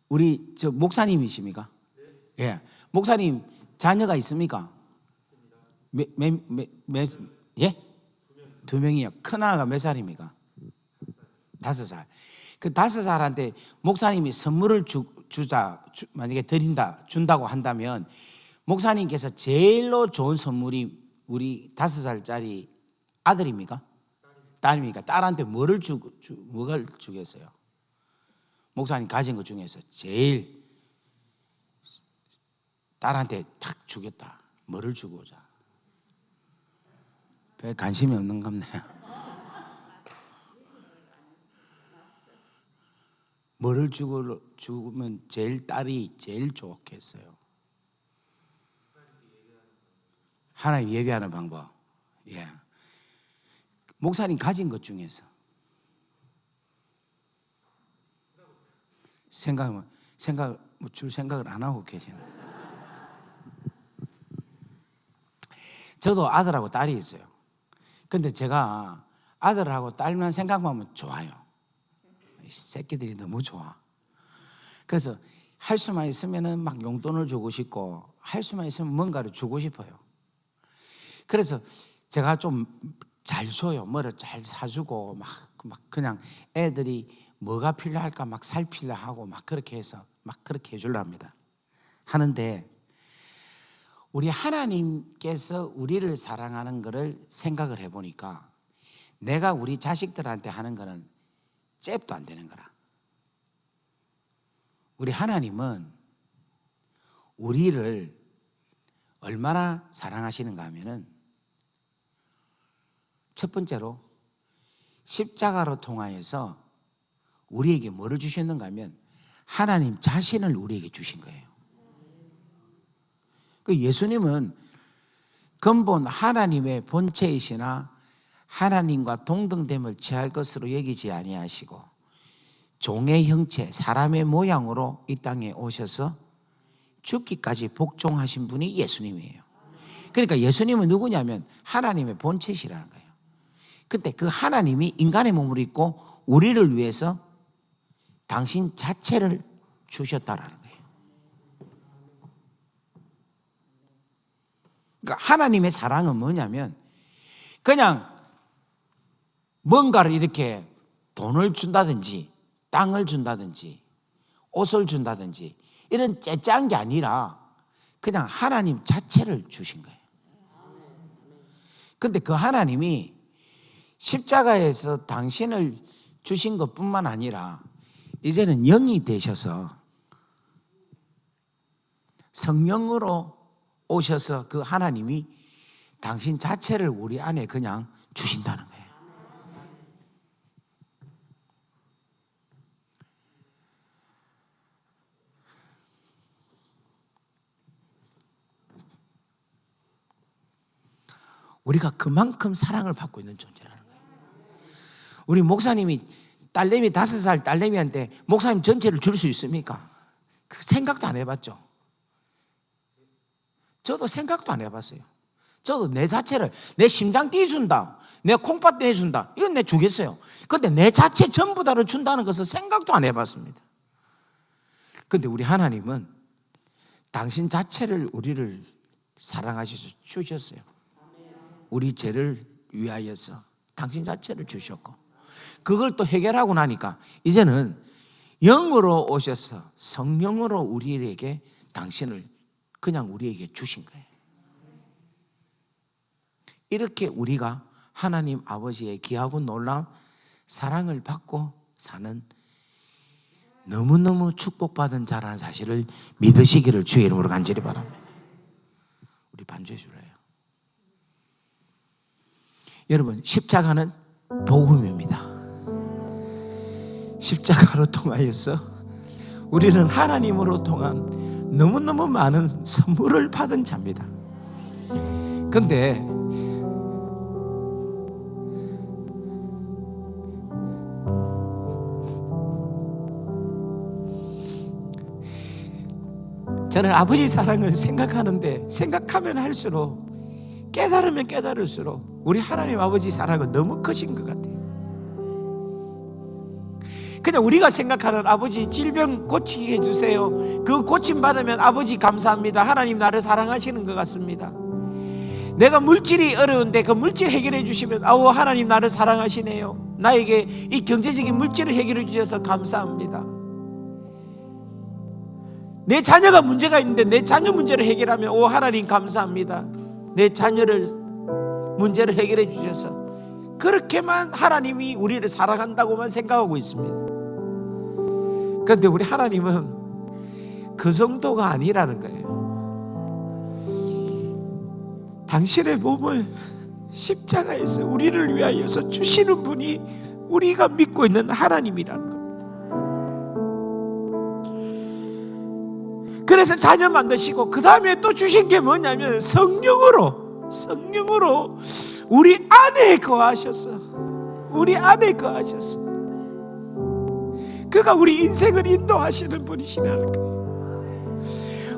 우리 저 목사님이십니까? 예. 목사님 자녀가 있습니까? 예? 2명이요. 큰아가 몇 살입니까? 5살. 그 5살한테 목사님이 선물을 만약에 준다고 한다면 목사님께서 제일로 좋은 선물이 우리 5살짜리 아들입니까? 딸입니까? 딸한테 뭐를 주겠어요? 목사님 가진 것 중에서 제일 딸한테 탁 주겠다. 뭐를 주고자? 별 관심이 없는 겁네요. 뭐를 주면 제일 딸이 제일 좋겠어요? 하나님 예배하는 방법. 예. 목사님 가진 것 중에서 줄 생각을 안 하고 계시네. 저도 아들하고 딸이 있어요. 근데 제가 아들하고 딸만 생각만 하면 좋아요. 이 새끼들이 너무 좋아. 그래서 할 수만 있으면은 막 용돈을 주고 싶고 할 수만 있으면 뭔가를 주고 싶어요. 그래서 제가 좀 잘 줘요. 뭐를 잘 사주고 막 그냥 애들이 뭐가 필요할까 막 살피려 하고 막 그렇게 해서 막 그렇게 해주려 합니다. 하는데 우리 하나님께서 우리를 사랑하는 것을 생각을 해보니까 내가 우리 자식들한테 하는 거는 잽도 안 되는 거라. 우리 하나님은 우리를 얼마나 사랑하시는가 하면은 첫 번째로 십자가로 통하여서 우리에게 뭐를 주셨는가 하면 하나님 자신을 우리에게 주신 거예요. 그 예수님은 근본 하나님의 본체이시나 하나님과 동등됨을 취할 것으로 여기지 아니하시고 종의 형체, 사람의 모양으로 이 땅에 오셔서 죽기까지 복종하신 분이 예수님이에요. 그러니까 예수님은 누구냐면 하나님의 본체시라는 거예요. 근데 그 하나님이 인간의 몸을 입고 우리를 위해서 당신 자체를 주셨다라는 거예요. 그러니까 하나님의 사랑은 뭐냐면 그냥 뭔가를 이렇게 돈을 준다든지 땅을 준다든지 옷을 준다든지 이런 째짠 게 아니라 그냥 하나님 자체를 주신 거예요. 근데 그 하나님이 십자가에서 당신을 주신 것뿐만 아니라 이제는 영이 되셔서 성령으로 오셔서 그 하나님이 당신 자체를 우리 안에 그냥 주신다는 거예요. 우리가 그만큼 사랑을 받고 있는 존재라는 거예요. 우리 목사님이 딸내미 5살 딸내미한테 목사님 전체를 줄 수 있습니까? 그 생각도 안 해봤죠. 저도 생각도 안 해봤어요. 저도 내 자체를, 내 심장 띄준다, 내 콩팥 내준다, 이건 내 주겠어요. 근데 내 자체 전부 다를 준다는 것은 생각도 안 해봤습니다. 근데 우리 하나님은 당신 자체를 우리를 사랑하셔서 주셨어요. 우리 죄를 위하여서 당신 자체를 주셨고, 그걸 또 해결하고 나니까 이제는 영으로 오셔서 성령으로 우리에게 당신을 그냥 우리에게 주신 거예요. 이렇게 우리가 하나님 아버지의 귀하고 놀라운 사랑을 받고 사는 너무너무 축복받은 자라는 사실을 믿으시기를 주의 이름으로 간절히 바랍니다. 우리 반주해 주래요. 여러분, 십자가는 복음입니다. 십자가로 통하여서 우리는 하나님으로 통한 너무너무 많은 선물을 받은 자입니다. 그런데 저는 아버지 사랑을 생각하는데 생각하면 할수록 깨달으면 깨달을수록 우리 하나님 아버지 사랑은 너무 크신 것 같아요. 그냥 우리가 생각하는 아버지 질병 고치게 해주세요, 그 고침 받으면 아버지 감사합니다, 하나님 나를 사랑하시는 것 같습니다. 내가 물질이 어려운데 그 물질 해결해 주시면 아우 하나님 나를 사랑하시네요, 나에게 이 경제적인 물질을 해결해 주셔서 감사합니다. 내 자녀가 문제가 있는데 내 자녀 문제를 해결하면 오 하나님 감사합니다, 내 자녀를 문제를 해결해 주셔서. 그렇게만 하나님이 우리를 사랑한다고만 생각하고 있습니다. 그런데 우리 하나님은 그 정도가 아니라는 거예요. 당신의 몸을 십자가에서 우리를 위하여서 주시는 분이 우리가 믿고 있는 하나님이라는 겁니다. 그래서 자녀 만드시고 그 다음에 또 주신 게 뭐냐면 성령으로 우리 안에 거하셔서, 우리 안에 거하셔서 그가 우리 인생을 인도하시는 분이시라는 거예요.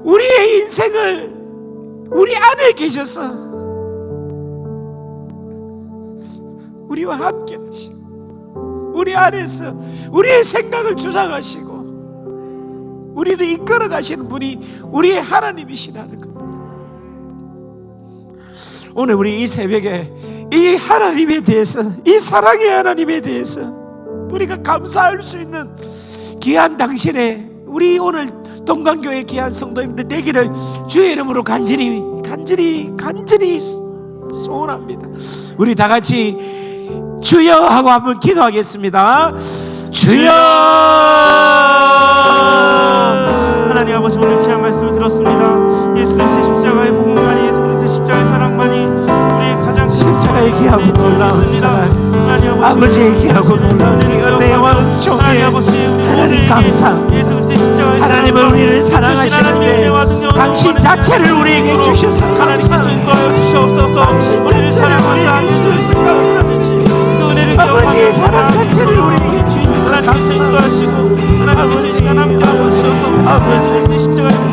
우리의 인생을 우리 안에 계셔서 우리와 함께 하시고 우리 안에서 우리의 생각을 주장하시고 우리를 이끌어 가시는 분이 우리의 하나님이시라는 겁니다. 오늘 우리 이 새벽에 이 하나님에 대해서, 이 사랑의 하나님에 대해서 우리가 감사할 수 있는 귀한 당신의, 우리 오늘 동강교회 귀한 성도님들 되기를 주의 이름으로 간절히 소원합니다. 우리 다 같이 주여 하고 한번 기도하겠습니다. 주여. 하나님 아버지, 오늘 귀한 말씀을 들었습니다. 예수 그리스도의 십자가의 복음만이, 예수 그리스도의 십자가의 사랑만이 우리의 가장 십자가의 귀하고 놀라운 사랑, 아버지의 귀하고 놀라운 이 은혜와 은총에 하나님 감사. 하나님은 우리를 사랑하시는데 당신 자체를 우리에게 주셔서 감사합니다. 당신 자체를 우리에게 주셔서 감사합니다. 아버지의 사랑 자체를 우리에게 주셔서 감사합니다. 하나님께서 이 시간 함께 하고 주셔서 예수 그리스도의 십자가의